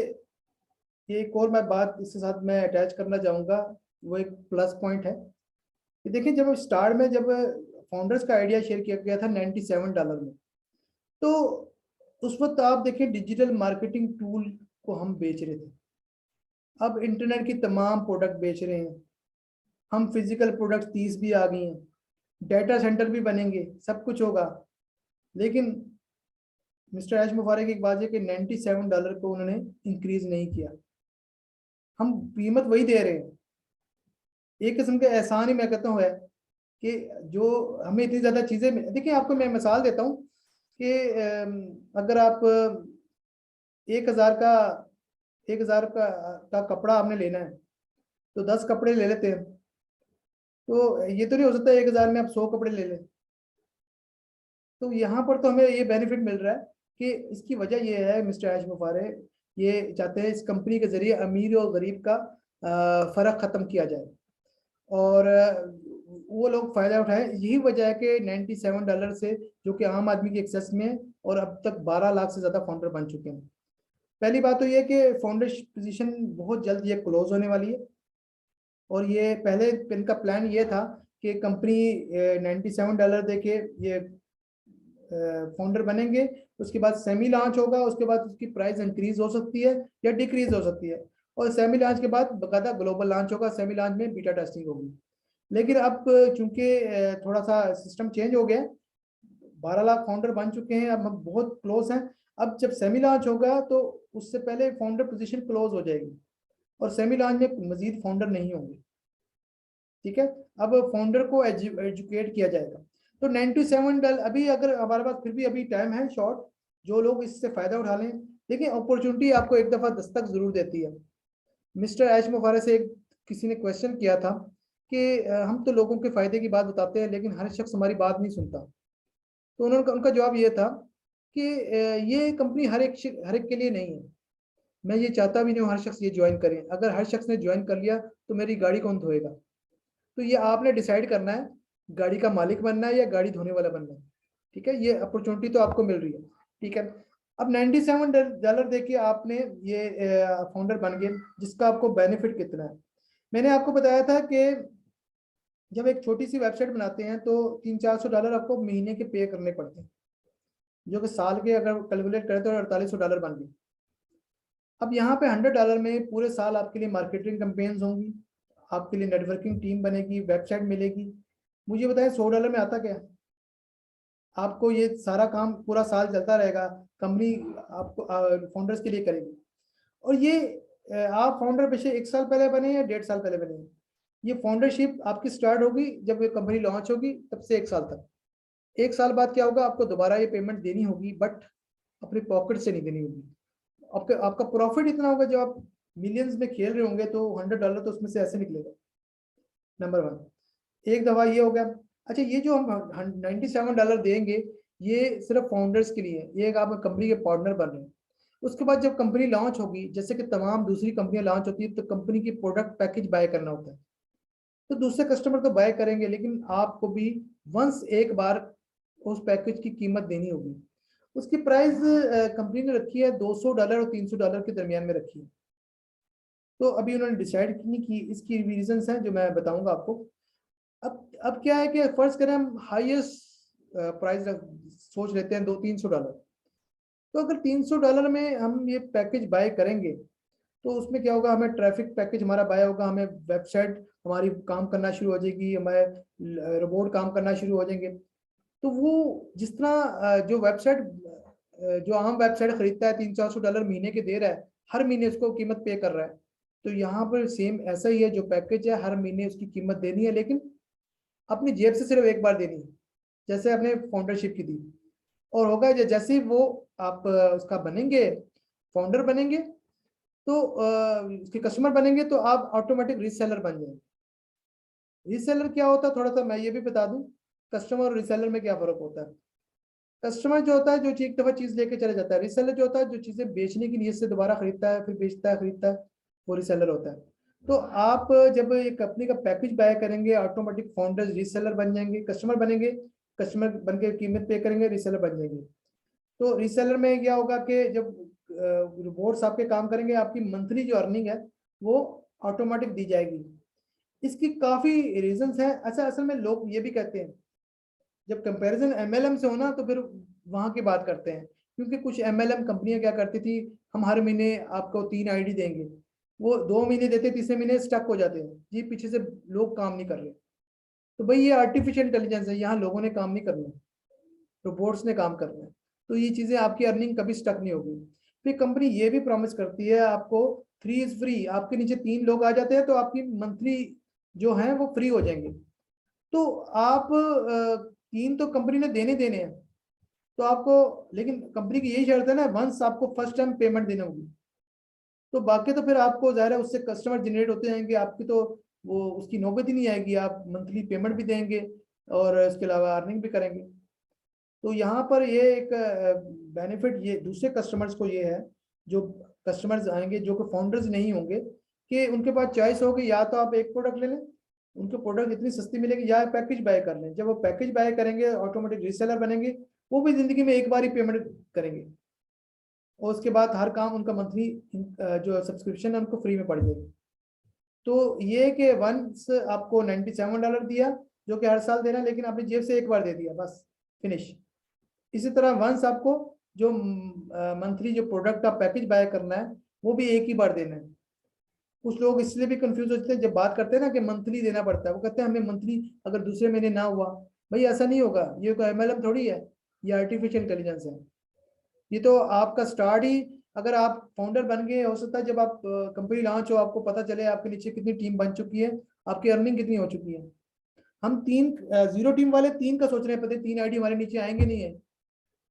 एक और मैं बात इसके साथ मैं अटैच करना चाहूँगा, वो एक प्लस पॉइंट है कि देखिए, जब स्टार्ट में जब फाउंडर्स का आइडिया शेयर किया गया था $97 में, तो उस वक्त आप देखिए डिजिटल मार्केटिंग टूल को हम बेच रहे थे। अब इंटरनेट की तमाम प्रोडक्ट बेच रहे हैं हम, फिजिकल प्रोडक्ट 30 भी आ गई हैं, डेटा सेंटर भी बनेंगे, सब कुछ होगा। लेकिन मिस्टर एच मुफारे की एक बात है कि $97 को उन्होंने इंक्रीज नहीं किया, हम कीमत वही दे रहे हैं। एक किस्म का एहसान ही मैं कहता हूँ है कि जो हमें इतनी ज्यादा चीजें देखिए, आपको मैं मिसाल देता हूँ कि अगर आप 1,000 का कपड़ा आपने लेना है, तो 10 कपड़े ले लेते हैं, तो ये तो नहीं हो सकता 1,000 में आप 100 कपड़े ले लें। तो यहाँ पर तो हमें ये बेनिफिट मिल रहा है कि इसकी वजह ये है, मिस्टर एच मुफारे ये चाहते हैं इस कंपनी के जरिए अमीर और गरीब का फर्क खत्म किया जाए, और वो लोग फायदा उठाए। यही वजह है कि $97 से, जो कि आम आदमी की एक्सेस में है, और अब तक 12 लाख से ज्यादा फाउंडर बन चुके हैं। पहली बात तो ये कि फाउंडर पोजीशन बहुत जल्द ये क्लोज होने वाली है, और ये पहले इनका प्लान ये था कि कंपनी $97 देके ये फाउंडर बनेंगे, उसके बाद सेमी लॉन्च होगा, उसके बाद उसकी प्राइस इंक्रीज हो सकती है या डिक्रीज हो सकती है, और सेमी लॉन्च के बाद बकायदा ग्लोबल लॉन्च होगा, सेमी लॉन्च में बीटा टेस्टिंग होगी। लेकिन अब चूंकि थोड़ा सा सिस्टम चेंज हो गया, 12 लाख फाउंडर बन चुके हैं, अब हम बहुत क्लोज हैं। अब जब सेमी लॉन्च होगा तो उससे पहले फाउंडर पोजीशन क्लोज हो जाएगी, और सेमी लॉन्च में मजीद फाउंडर नहीं होंगे। ठीक है, अब फाउंडर को एजुकेट किया जाएगा। तो $97 अभी, अगर हमारे पास फिर भी अभी टाइम है शॉर्ट, जो लोग इससे फायदा उठा लें। देखिए, अपॉर्चुनिटी आपको एक दफा दस्तक जरूर देती है। मिस्टर एच मुफारे से किसी ने क्वेश्चन किया था कि हम तो लोगों के फायदे की बात बताते हैं, लेकिन हर शख्स हमारी बात नहीं सुनता। तो उन्होंने उनका जवाब ये था कि ये कंपनी हर एक के लिए नहीं है। मैं ये चाहता भी नहीं हूँ हर शख्स ये ज्वाइन करे। अगर हर शख्स ने ज्वाइन कर लिया तो मेरी गाड़ी कौन धोएगा? तो ये आपने डिसाइड करना है, गाड़ी का मालिक बनना है या गाड़ी धोने वाला बनना है। ठीक है, ये अपॉर्चुनिटी तो आपको मिल रही है। ठीक है, अब $97 देके आपने ये फाउंडर बन गए, जिसका आपको बेनिफिट कितना है। मैंने आपको बताया था कि जब एक छोटी सी वेबसाइट बनाते हैं तो $300-400 आपको महीने के पे करने पड़ते हैं, जो कि साल के अगर कैलकुलेट करें तो $4800 बन गए। अब यहाँ पे $100 में पूरे साल आपके लिए मार्केटिंग कैंपेन्स होंगी, आपके लिए नेटवर्किंग टीम बनेगी, वेबसाइट मिलेगी। मुझे बताएं $100 में आता क्या है? आपको ये सारा काम पूरा साल चलता रहेगा, कंपनी आपको फाउंडर्स के लिए करेगी। और ये आप फाउंडर पेशे 1 साल पहले बने या 1.5 साल पहले बने, ये फाउंडरशिप आपकी स्टार्ट होगी जब ये कंपनी लॉन्च होगी, तब से 1 साल तक। 1 साल बाद क्या होगा, आपको दोबारा ये पेमेंट देनी होगी, बट अपनी पॉकेट से नहीं देनी होगी। आपका प्रॉफिट इतना होगा, जब आप मिलियंस में खेल रहे होंगे तो $100 तो उसमें से ऐसे निकलेगा। नंबर 1 एक दफा ये हो गया। अच्छा, ये जो हम $97 देंगे, ये सिर्फ फाउंडर्स के लिए, ये एक आप कंपनी के पार्टनर बन रहे हैं। उसके बाद जब कंपनी लॉन्च होगी, जैसे कि तमाम दूसरी कंपनियां लॉन्च होती है, तो कंपनी की प्रोडक्ट पैकेज बाय करना होता है, तो दूसरे कस्टमर तो बाय करेंगे, लेकिन आपको भी वंस एक बार उस पैकेज की कीमत देनी होगी। उसकी प्राइस कंपनी ने रखी है $200 और $300 के दरमियान में रखी है। तो अभी उन्होंने डिसाइड नहीं की, इसकी रीजन हैं जो मैं बताऊंगा आपको। अब क्या है कि फर्ज करें हम हाईएस्ट प्राइस सोच लेते हैं $200-300। तो अगर $300 में हम ये पैकेज बाय करेंगे, तो उसमें क्या होगा, हमें ट्रैफिक पैकेज हमारा बाय होगा, हमें वेबसाइट हमारी काम करना शुरू हो जाएगी, हमारे रोबोट काम करना शुरू हो जाएंगे। तो वो जिस तरह जो वेबसाइट जो आम वेबसाइट खरीदता है $300-400 महीने के दे रहा है, हर महीने उसको कीमत पे कर रहा है, तो यहाँ पर सेम ऐसा ही है। जो पैकेज है हर महीने उसकी कीमत देनी है, लेकिन अपनी जेब से सिर्फ एक बार देनी है, जैसे अपने फाउंडरशिप की दी। और होगा जैसे ही वो आप उसका बनेंगे, फाउंडर बनेंगे, तो उसके कस्टमर बनेंगे, तो आप ऑटोमेटिक रीसेलर बन जाएंगे। रीसेलर क्या होता है, थोड़ा सा मैं ये भी बता दूं कस्टमर और रिसेलर में क्या फर्क होता है? कस्टमर जो होता है जो एक दफा चीज लेके चला जाता है, रिसेलर जो होता है जो चीजें बेचने की नीयत से दोबारा खरीदता है, फिर बेचता है, खरीदता है, वो रिसेलर होता है। तो आप जब एक कंपनी का पैकेज बाय करेंगे, ऑटोमेटिक फाउंडर्स रिसेलर बन जाएंगे, कस्टमर बनेंगे, कस्टमर बन के कीमत पे करेंगे, रिसेलर बन जाएंगे। तो रिसेलर में क्या होगा कि जब रोबोट्स आपके काम करेंगे, आपकी मंथली जो अर्निंग है वो ऑटोमेटिक दी जाएगी। इसकी काफी रीजंस हैं। अच्छा, असल में लोग ये भी कहते हैं जब कंपैरिजन एमएलएम से होना तो फिर वहां की बात करते हैं, क्योंकि कुछ एमएलएम कंपनियां क्या करती थी, हम हर महीने आपको 3 आईडी देंगे, वो 2 महीने देते, तीसरे महीने स्टक हो जाते हैं जी, पीछे से लोग काम नहीं कर रहे। तो भाई ये आर्टिफिशियल इंटेलिजेंस है, यहाँ लोगों ने काम नहीं करना, रोबोट्स ने काम करना है। तो ये चीजें आपकी अर्निंग कभी स्टक नहीं होगी। फिर कंपनी ये भी प्रॉमिस करती है आपको 3 इज फ्री, आपके नीचे 3 लोग आ जाते हैं तो आपकी मंथली जो है वो फ्री हो जाएंगे। तो आप 3 तो कंपनी ने देने देने हैं, तो आपको, लेकिन कंपनी की यही शर्त है ना, वंस आपको फर्स्ट टाइम पेमेंट देनी होगी, तो बाकी तो फिर आपको ज़ाहिर है उससे कस्टमर जनरेट होते जाएंगे, आपकी तो वो उसकी नौबत ही नहीं आएगी, आप मंथली पेमेंट भी देंगे और इसके अलावा अर्निंग भी करेंगे। तो यहाँ पर ये एक बेनिफिट ये दूसरे कस्टमर्स को ये है, जो कस्टमर्स आएंगे जो कि फाउंडर्स नहीं होंगे, कि उनके पास चॉइस होगी, या तो आप एक प्रोडक्ट ले लें, उनको प्रोडक्ट इतनी सस्ती मिलेगी, या पैकेज बाय कर लें। जब वो पैकेज बाय करेंगे ऑटोमेटिक रीसेलर बनेंगे, वो भी जिंदगी में एक बार ही पेमेंट करेंगे, और उसके बाद हर काम उनका मंथली जो सब्सक्रिप्शन है उनको फ्री में पड़ जाएगी। तो ये कि वंस आपको $97 दिया जो कि हर साल देना है, लेकिन आपने जेब से एक बार दे दिया, बस फिनिश। इसी तरह वंस आपको जो मंथली जो प्रोडक्ट का पैकेज बाय करना है वो भी एक ही बार देना है। कुछ लोग इसलिए भी कंफ्यूज होते हैं जब बात करते हैं ना कि मंथली देना पड़ता है, वो कहते हैं हमें मंथली अगर दूसरे महीने ना हुआ, भाई ऐसा नहीं होगा, ये कोई एमएलएम थोड़ी है, ये आर्टिफिशियल इंटेलिजेंस है। ये तो आपका स्टार्ट ही, अगर आप फाउंडर बन गए, हो सकता है जब आप कंपनी लॉन्च हो आपको पता चले आपके नीचे कितनी टीम बन चुकी है, आपकी अर्निंग कितनी हो चुकी है। हम 0 टीम वाले 3 का सोच रहे हैं, पता 3 आईडी हमारे नीचे आएंगे नहीं है,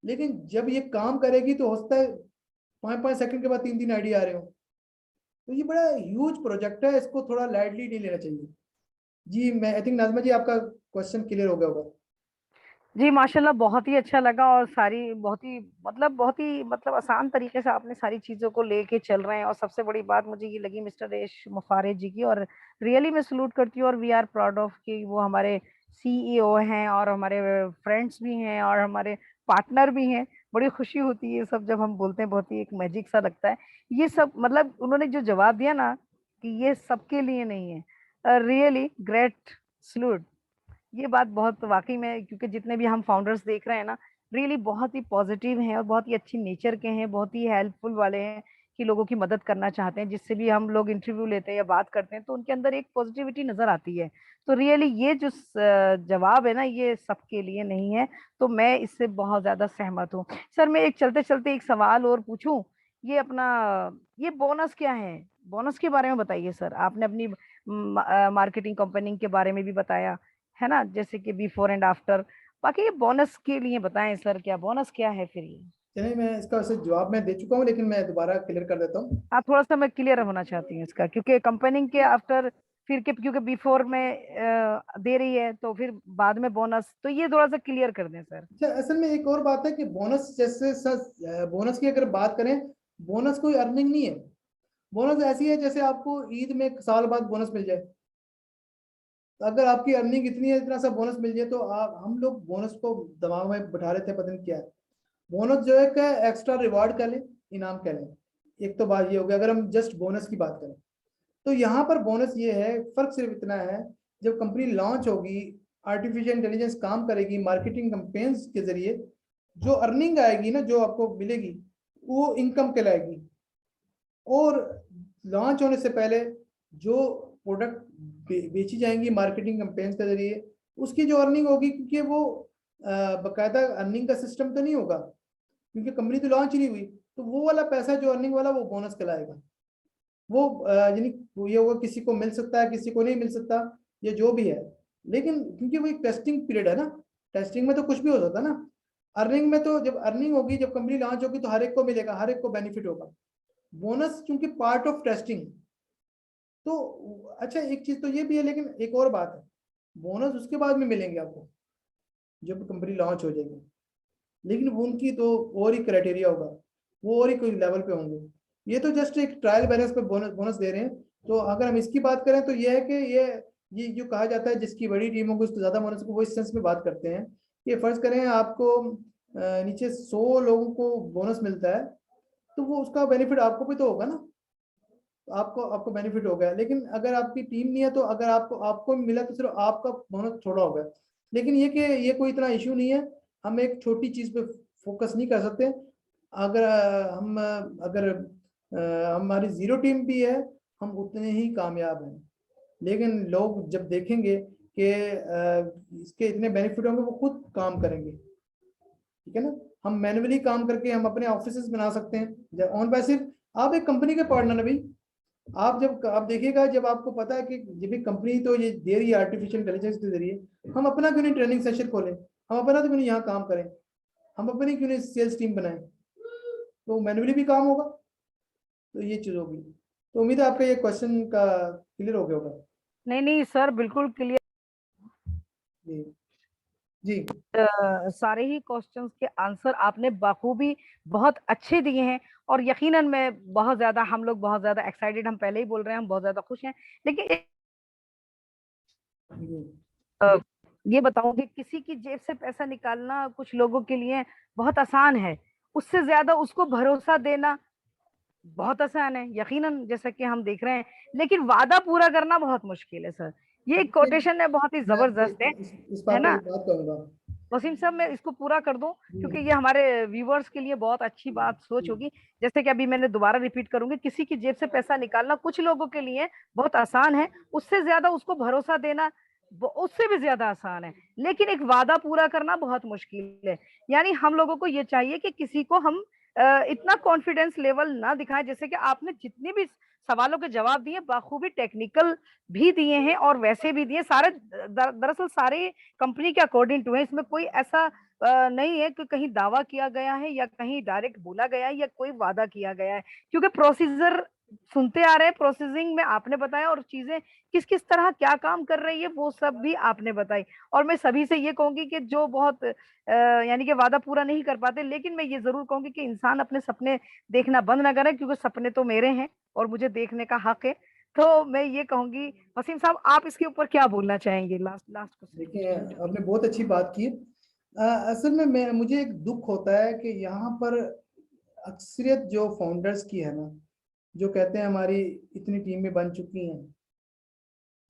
लेकिन जब ये काम करेगी तो हो सकता है 5-5 सेकंड के बाद 3-3 आईडी आ रहे हो। तो ये बड़ा ह्यूज प्रोजेक्ट है, इसको थोड़ा लाइटली नहीं लेना चाहिए। जी, मैं आई थिंक नाज़मा जी आपका क्वेश्चन क्लियर हो गया होगा। जी माशाल्लाह, बहुत ही अच्छा लगा, और सारी बहुत ही आसान तरीके से आपने सारी चीज़ों को लेके चल रहे हैं। और सबसे बड़ी बात मुझे ये लगी मिस्टर देश मुफारिज जी की, और रियली मैं सलूट करती हूँ, और वी आर प्राउड ऑफ कि वो हमारे सीईओ हैं और हमारे फ्रेंड्स भी हैं और हमारे पार्टनर भी हैं। बड़ी खुशी होती है ये सब जब हम बोलते हैं, बहुत ही एक मैजिक सा लगता है ये सब। मतलब उन्होंने जो जवाब दिया ना कि ये सबके लिए नहीं है, रियली ग्रेट सलूट। ये बात बहुत वाक़ई में, क्योंकि जितने भी हम फाउंडर्स देख रहे हैं ना, रियली बहुत ही पॉजिटिव हैं और बहुत ही अच्छी नेचर के हैं, बहुत ही हेल्पफुल वाले हैं कि लोगों की मदद करना चाहते हैं। जिससे भी हम लोग इंटरव्यू लेते हैं या बात करते हैं तो उनके अंदर एक पॉजिटिविटी नज़र आती है। तो रियली ये जो जवाब है ना, ये सबके लिए नहीं है, तो मैं इससे बहुत ज़्यादा सहमत हूँ। सर मैं एक चलते-चलते एक सवाल और पूछूँ? ये अपना ये बोनस क्या है? बोनस के बारे में बताइए सर। आपने अपनी मार्केटिंग कंपनी के बारे में भी बताया, है ना? जैसे कि बिफोर एंड आफ्टर। बाकी ये बोनस के लिए बताएँ सर, क्या बोनस क्या है फिर ये? चलिए, मैं इसका वैसे जवाब मैं दे चुका हूँ, लेकिन मैं दोबारा क्लियर कर देता हूँ। हाँ, थोड़ा-सा मैं क्लियर होना चाहती हूँ इसका, क्योंकि कंपनी के आफ्टर फिर के, क्योंकि बिफोर में दे रही है तो फिर बाद में बोनस, तो ये थोड़ा-सा क्लियर कर दें सर। अच्छा, असल में एक और बात है कि बोनस, जैसे बोनस की अगर बात करें, बोनस कोई अर्निंग नहीं है। बोनस ऐसी है जैसे आपको ईद में 1 साल बाद बोनस मिल जाए। तो अगर आपकी अर्निंग इतनी है, इतना सा बोनस मिल जाए, तो आप, हम लोग बोनस को दिमाग में बिठा लेते हैं, पता नहीं क्या है। बोनस जो है क्या, एक्स्ट्रा रिवार्ड कह लें, इनाम कह लें। एक तो बात ये हो गई अगर हम जस्ट बोनस की बात करें। तो यहाँ पर बोनस ये है, फर्क सिर्फ इतना है, जब कंपनी लॉन्च होगी, आर्टिफिशियल इंटेलिजेंस काम करेगी, मार्केटिंग कैंपेन्स के जरिए जो अर्निंग आएगी ना, जो आपको मिलेगी, वो इनकम कहलाएगी। और लॉन्च होने से पहले जो प्रोडक्ट बेची जाएंगी मार्केटिंग कैंपेन्स के जरिए, उसकी जो अर्निंग होगी, क्योंकि वो बाकायदा अर्निंग का सिस्टम तो नहीं होगा, क्योंकि कंपनी तो लॉन्च ही नहीं हुई, तो वो वाला पैसा जो अर्निंग वाला वो बोनस कहलाएगा। वो यानी ये होगा, किसी को मिल सकता है, किसी को नहीं मिल सकता, ये जो भी है। लेकिन क्योंकि वो एक टेस्टिंग पीरियड है ना, टेस्टिंग में तो कुछ भी हो सकता है ना। अर्निंग में तो जब अर्निंग होगी, जब कंपनी लॉन्च होगी, तो हर एक को मिलेगा, हर एक को बेनिफिट होगा। बोनस चूंकि पार्ट ऑफ टेस्टिंग, तो अच्छा एक चीज तो ये भी है, लेकिन एक और बात है, बोनस उसके बाद में मिलेंगे आपको। जब कंपनी लॉन्च हो जाएगी, लेकिन उनकी तो और ही क्राइटेरिया होगा, वो और ही कोई लेवल पे होंगे। ये तो जस्ट एक ट्रायल बैलेंस पे बोनस दे रहे हैं। तो अगर हम इसकी बात करें तो ये है कि ये जो कहा जाता है जिसकी बड़ी टीम हो उसको ज्यादा बोनस को, वो इस सेंस में बात करते हैं कि फर्ज करें आपको नीचे 100 लोगों को बोनस मिलता है, तो वो उसका बेनिफिट आपको भी तो होगा ना, आपको बेनिफिट हो गया। लेकिन अगर आपकी टीम नहीं है तो अगर आपको मिला तो सिर्फ आपका बोनस थोड़ा हो गया। लेकिन ये कोई इतना इश्यू नहीं है, हम एक छोटी चीज पे फोकस नहीं कर सकते। अगर हमारी 0 टीम भी है, हम उतने ही कामयाब हैं। लेकिन लोग जब देखेंगे कि इसके इतने बेनिफिट होंगे, वो खुद काम करेंगे, ठीक है ना। हम मैन्युअली काम करके हम अपने ऑफिस बना सकते हैं ऑन पैसिव। आप एक कंपनी के पार्टनर है भाई, आप देखिएगा, जब आपको पता है कि जब भी कंपनी तो ये दे रही है आर्टिफिशियल इंटेलिजेंस के जरिए, हम अपना क्यों नहीं ट्रेनिंग सेशन खोलें, हम अपना तो क्यों नहीं यहाँ काम करें, हम अपनी क्यों नहीं सेल्स टीम बनाएं, तो मैन्युअली भी काम होगा। तो ये चीज होगी। तो उम्मीद है आपका ये क्वेश्चन का क्लियर हो गया होगा। नहीं नहीं सर, बिल्कुल क्लियर। जी जी सारे ही क्वेश्चंस के आंसर आपने बखूबी बहुत अच्छे दिए हैं, और यकीनन मैं बहुत ज्यादा, हम लोग बहुत ज्यादा एक्साइटेड, हम पहले ही बोल रहे हैं हम बहुत ज्यादा खुश हैं। लेकिन जी ये बताऊं कि किसी की जेब से पैसा निकालना कुछ लोगों के लिए बहुत आसान है, उससे ज्यादा उसको भरोसा देना बहुत आसान है, यकीनन जैसा कि हम देख रहे हैं। लेकिन वादा पूरा करना बहुत मुश्किल है सर। ये कोटेशन है, बहुत ही मैं जबरदस्त इस है बात पे ना एक बात कहूंगा। वसीम साहब? मैं इसको पूरा कर दूं जी क्योंकि ये हमारे व्यूवर्स के लिए बहुत अच्छी बात सोच होगी। जैसे कि अभी मैंने दोबारा रिपीट करूंगी, किसी की जेब से पैसा निकालना कुछ लोगों के लिए बहुत आसान है, उससे ज्यादा उसको भरोसा देना उससे भी ज्यादा आसान है। लेकिन एक वादा पूरा करना बहुत मुश्किल है। यानी हम लोगों को ये चाहिए कि किसी को हम इतना कॉन्फिडेंस लेवल ना दिखाएं। जैसे कि आपने जितने भी सवालों के जवाब दिए बखूबी टेक्निकल भी दिए हैं और वैसे भी दिए सारे, दरअसल सारे कंपनी के अकॉर्डिंग टू है। इसमें कोई ऐसा नहीं है कि कहीं दावा किया गया है या कहीं डायरेक्ट बोला गया है या कोई वादा किया गया है, क्योंकि प्रोसीजर सुनते आ रहे हैं, प्रोसेसिंग में आपने बताया, और चीजें किस किस तरह क्या काम कर रही है वो सब भी आपने बताई। और मैं सभी से ये कहूंगी कि जो बहुत यानी कि वादा पूरा नहीं कर पाते, लेकिन मैं ये जरूर कहूंगी कि इंसान अपने सपने देखना बंद ना करे, क्योंकि सपने तो मेरे हैं और मुझे देखने का हक है। तो मैं ये कहूंगी, वसीम साहब आप इसके ऊपर क्या बोलना चाहेंगे? लास्ट लास्ट देखिए, क्वेश्चन। आपने बहुत अच्छी बात की। असल में मुझे एक दुख होता है कि यहाँ पर अक्सरियत जो फाउंडर्स की है ना, जो कहते हैं हमारी इतनी टीमें बन चुकी हैं,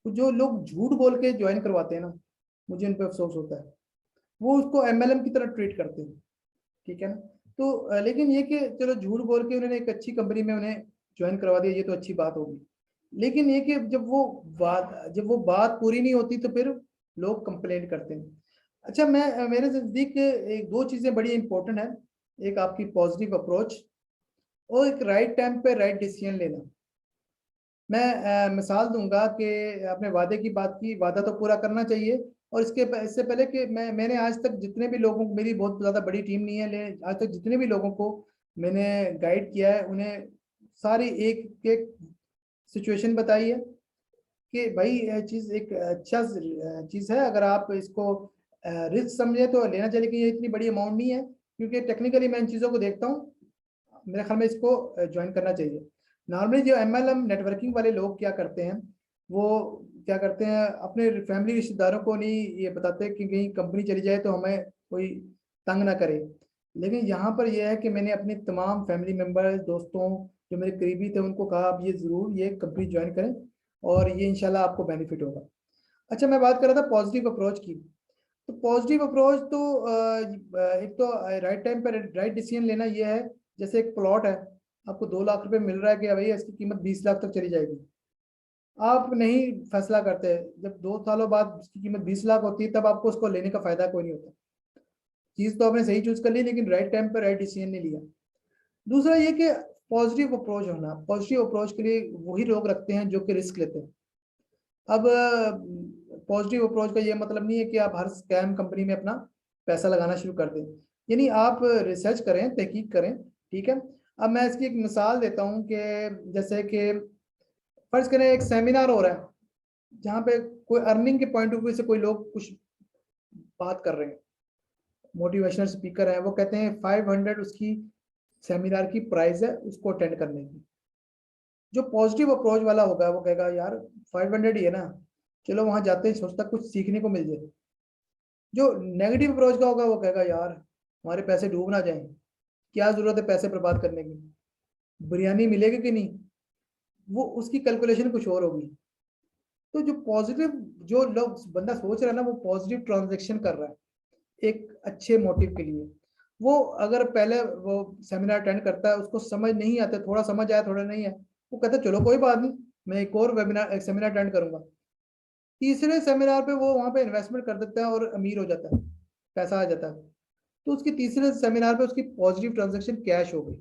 तो जो लोग झूठ बोल के ज्वाइन करवाते हैं ना, मुझे उन पर अफसोस होता है। वो उसको एमएलएम की तरह ट्रीट करते हैं, ठीक है ना। तो लेकिन ये कि चलो झूठ बोल के उन्होंने एक अच्छी कंपनी में उन्हें ज्वाइन करवा दिया, ये तो अच्छी बात होगी। लेकिन ये कि जब वो बात पूरी नहीं होती तो फिर लोग कंप्लेंट करते हैं। अच्छा, मेरे नजदीक एक 2 चीजें बड़ी इंपॉर्टेंट है। एक आपकी पॉजिटिव अप्रोच और एक राइट टाइम पे राइट डिसीजन लेना। मैं मिसाल दूंगा कि आपने वादे की बात की, वादा तो पूरा करना चाहिए। और इससे पहले कि मैंने आज तक जितने भी लोगों को, मेरी बहुत ज़्यादा बड़ी टीम नहीं है, लेकिन आज तक जितने भी लोगों को मैंने गाइड किया है, उन्हें सारी एक एक सिचुएशन बताई है कि भाई ये चीज़ एक अच्छा चीज़ है। अगर आप इसको रिस्क समझे तो लेना चाहिए, कि ये इतनी बड़ी अमाउंट नहीं है, क्योंकि टेक्निकली मैं इन चीज़ों को देखता हूँ, मेरे ख्याल में इसको ज्वाइन करना चाहिए। नॉर्मली जो एमएलएम नेटवर्किंग वाले लोग क्या करते हैं, वो क्या करते हैं, अपने फैमिली रिश्तेदारों को नहीं ये बताते कि कहीं कंपनी चली जाए तो हमें कोई तंग ना करे। लेकिन यहाँ पर यह है कि मैंने अपने तमाम फैमिली मेम्बर, दोस्तों जो मेरे करीबी थे, उनको कहा आप ये ज़रूर ये कंपनी ज्वाइन करें और ये इंशाल्लाह आपको बेनिफिट होगा। अच्छा, मैं बात कर रहा था पॉजिटिव अप्रोच की। तो पॉजिटिव अप्रोच तो एक तो राइट टाइम पर राइट डिसीजन लेना ये है। जैसे एक प्लॉट है, आपको 2 लाख रुपए मिल रहा है कि भैया इसकी कीमत 20 लाख तक चली जाएगी, आप नहीं फैसला करते। जब 2 सालों बाद उसकी कीमत 20 लाख होती है, तब आपको उसको लेने का फायदा कोई नहीं होता। चीज तो आपने सही चूज कर ली, लेकिन राइट टाइम पर राइट डिसीजन नहीं लिया। दूसरा ये कि पॉजिटिव अप्रोच होना, पॉजिटिव अप्रोच के लिए वही लोग रखते हैं जो कि रिस्क लेते हैं। अब पॉजिटिव अप्रोच का ये मतलब नहीं है कि आप हर स्कैम कंपनी में अपना पैसा लगाना शुरू कर दें, यानी आप रिसर्च करें, तहकीक करें, ठीक है। अब मैं इसकी एक मिसाल देता हूँ कि जैसे कि फर्ज करें एक सेमिनार हो रहा है जहाँ पे कोई अर्निंग के पॉइंट ऑफ व्यू से कोई लोग कुछ बात कर रहे हैं, मोटिवेशनल स्पीकर है, वो कहते हैं 500 उसकी सेमिनार की प्राइस है उसको अटेंड करने की। जो पॉजिटिव अप्रोच वाला होगा वो कहेगा यार 500 ही है ना, चलो वहां जाते हैं, सोचता कुछ सीखने को मिल जाए। जो नेगेटिव अप्रोच का होगा वो कहेगा यार हमारे पैसे डूब ना जाएं, क्या जरूरत है पैसे बर्बाद करने की, बिरयानी मिलेगी कि नहीं, वो उसकी कैलकुलेशन कुछ और होगी। तो जो पॉजिटिव, जो लोग बंदा सोच रहा है ना, वो पॉजिटिव ट्रांजैक्शन कर रहा है एक अच्छे मोटिव के लिए। वो अगर पहले वो सेमिनार अटेंड करता है, उसको समझ नहीं आता, थोड़ा समझ आया थोड़ा नहीं है, वो कहता है चलो कोई बात नहीं, मैं एक और वेबिनार एक सेमिनार अटेंड करूंगा। तीसरे सेमिनार पे वो वहां पे इन्वेस्टमेंट कर देता है और अमीर हो जाता है, पैसा आ जाता है। तो उसकी तीसरे सेमिनार पे उसकी पॉजिटिव ट्रांजैक्शन कैश हो गई।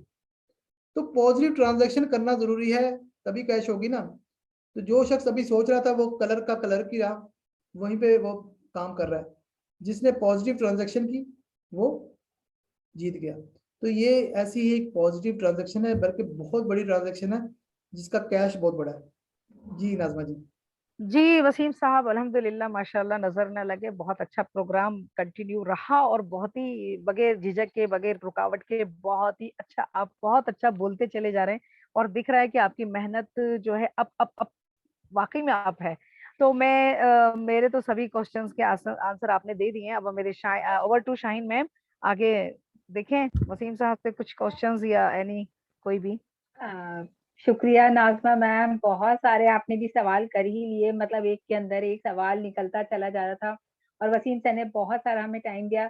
तो पॉजिटिव ट्रांजैक्शन करना जरूरी है, तभी कैश होगी ना। तो जो शख्स अभी सोच रहा था वो कलर का कलर की रहा, वहीं पे वो काम कर रहा है। जिसने पॉजिटिव ट्रांजैक्शन की वो जीत गया। तो ये ऐसी ही एक पॉजिटिव ट्रांजैक्शन है, बल्कि बहुत बड़ी ट्रांजैक्शन है जिसका कैश बहुत बड़ा है। जी नाजमा जी। जी वसीम साहब, अल्हम्दुलिल्लाह माशाल्लाह, नजर न लगे, बहुत अच्छा प्रोग्राम कंटिन्यू रहा और बहुत ही बगैर झिझक के, बगैर रुकावट के, बहुत ही अच्छा, आप बहुत अच्छा बोलते चले जा रहे हैं और दिख रहा है कि आपकी मेहनत जो है अब वाकई में आप है। तो मैं मेरे तो सभी क्वेश्चंस के आंसर आपने दे दिए हैं। अब मेरे ओवर टू शाहीन मैम, आगे देखें वसीम साहब से कुछ क्वेश्चंस या एनी कोई भी। शुक्रिया नाज़मा मैम, बहुत सारे आपने भी सवाल कर ही लिए, मतलब एक के अंदर एक सवाल निकलता चला जा रहा था और वसीम सर ने बहुत सारा हमें टाइम दिया।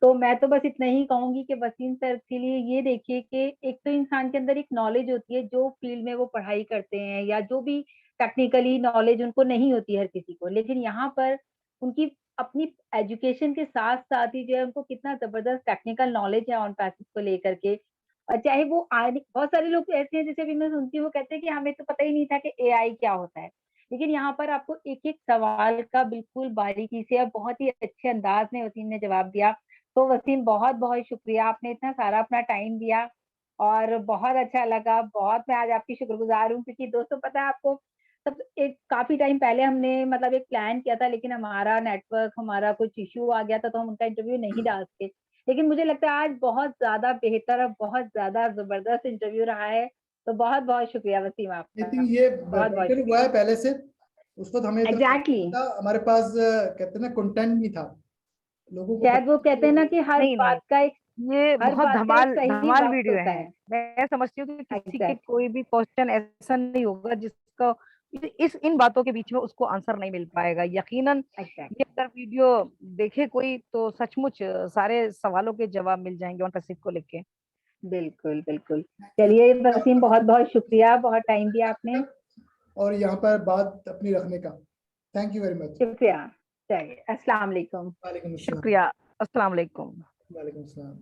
तो मैं तो बस इतना ही कहूंगी कि वसीम सर के लिए ये देखिए कि एक तो इंसान के अंदर एक नॉलेज होती है, जो फील्ड में वो पढ़ाई करते हैं या जो भी टेक्निकली नॉलेज उनको नहीं होती हर किसी को, लेकिन यहाँ पर उनकी अपनी एजुकेशन के साथ साथ ही जो है उनको कितना जबरदस्त टेक्निकल नॉलेज है ऑन पैसेज को लेकर के। और चाहे वो आने, बहुत सारे लोग ऐसे हैं जैसे अभी मैं सुनती हूँ, वो कहते हैं कि हमें तो पता ही नहीं था कि एआई क्या होता है, लेकिन यहाँ पर आपको एक एक सवाल का बिल्कुल बारीकी से और बहुत ही अच्छे अंदाज में वसीम ने जवाब दिया। तो वसीम बहुत बहुत शुक्रिया, आपने इतना सारा अपना टाइम दिया और बहुत अच्छा लगा। बहुत मैं आज आपकी शुक्रगुजार हूँ, क्योंकि दोस्तों पता है आपको, तब एक काफी टाइम पहले हमने मतलब एक प्लान किया था, लेकिन हमारा नेटवर्क, हमारा कुछ इश्यू आ गया था, तो हम उनका इंटरव्यू नहीं डाल सके। लेकिन मुझे लगता है आज बहुत ज्यादा बेहतर और बहुत ज्यादा जबरदस्त इंटरव्यू रहा है। तो बहुत बहुत शुक्रिया वसीम आई आपका, थिंक ये बहुत बहुत बेटर हुआ है पहले से। उस वक्त हमें इतना एग्जैक्टली था, हमारे पास कहते हैं ना कंटेंट नहीं था, लोगों को शायद वो पता कहते हैं ना कि नहीं नहीं, ये हर बहुत बात का एक धमाल सही धमाल वक्त वीडियो होता है। है। मैं समझती हूँ कि किसी के एग्जैक्ट कोई भी क्वेश्चन ऐसा नहीं होगा जिसका इस इन बातों के बीच में उसको आंसर नहीं मिल पाएगा यकीनन। एग्जैक्ट ये अगर वीडियो देखे कोई तो सचमुच सारे सवालों के जवाब मिल जाएंगे ऑन पैसिव को लेके। बिल्कुल बिल्कुल। चलिए वसीम, बहुत बहुत शुक्रिया, बहुत टाइम दिया आपने। और यहाँ पर बात अपनी रखने का। Thank you very much. शुक्रिया। चलिए, अस्सलाम वालेकुम। वालेकुम अस्सलाम। शुक्रिया। अस्सलाम वालेकुम। वालेकुम अस्सलाम।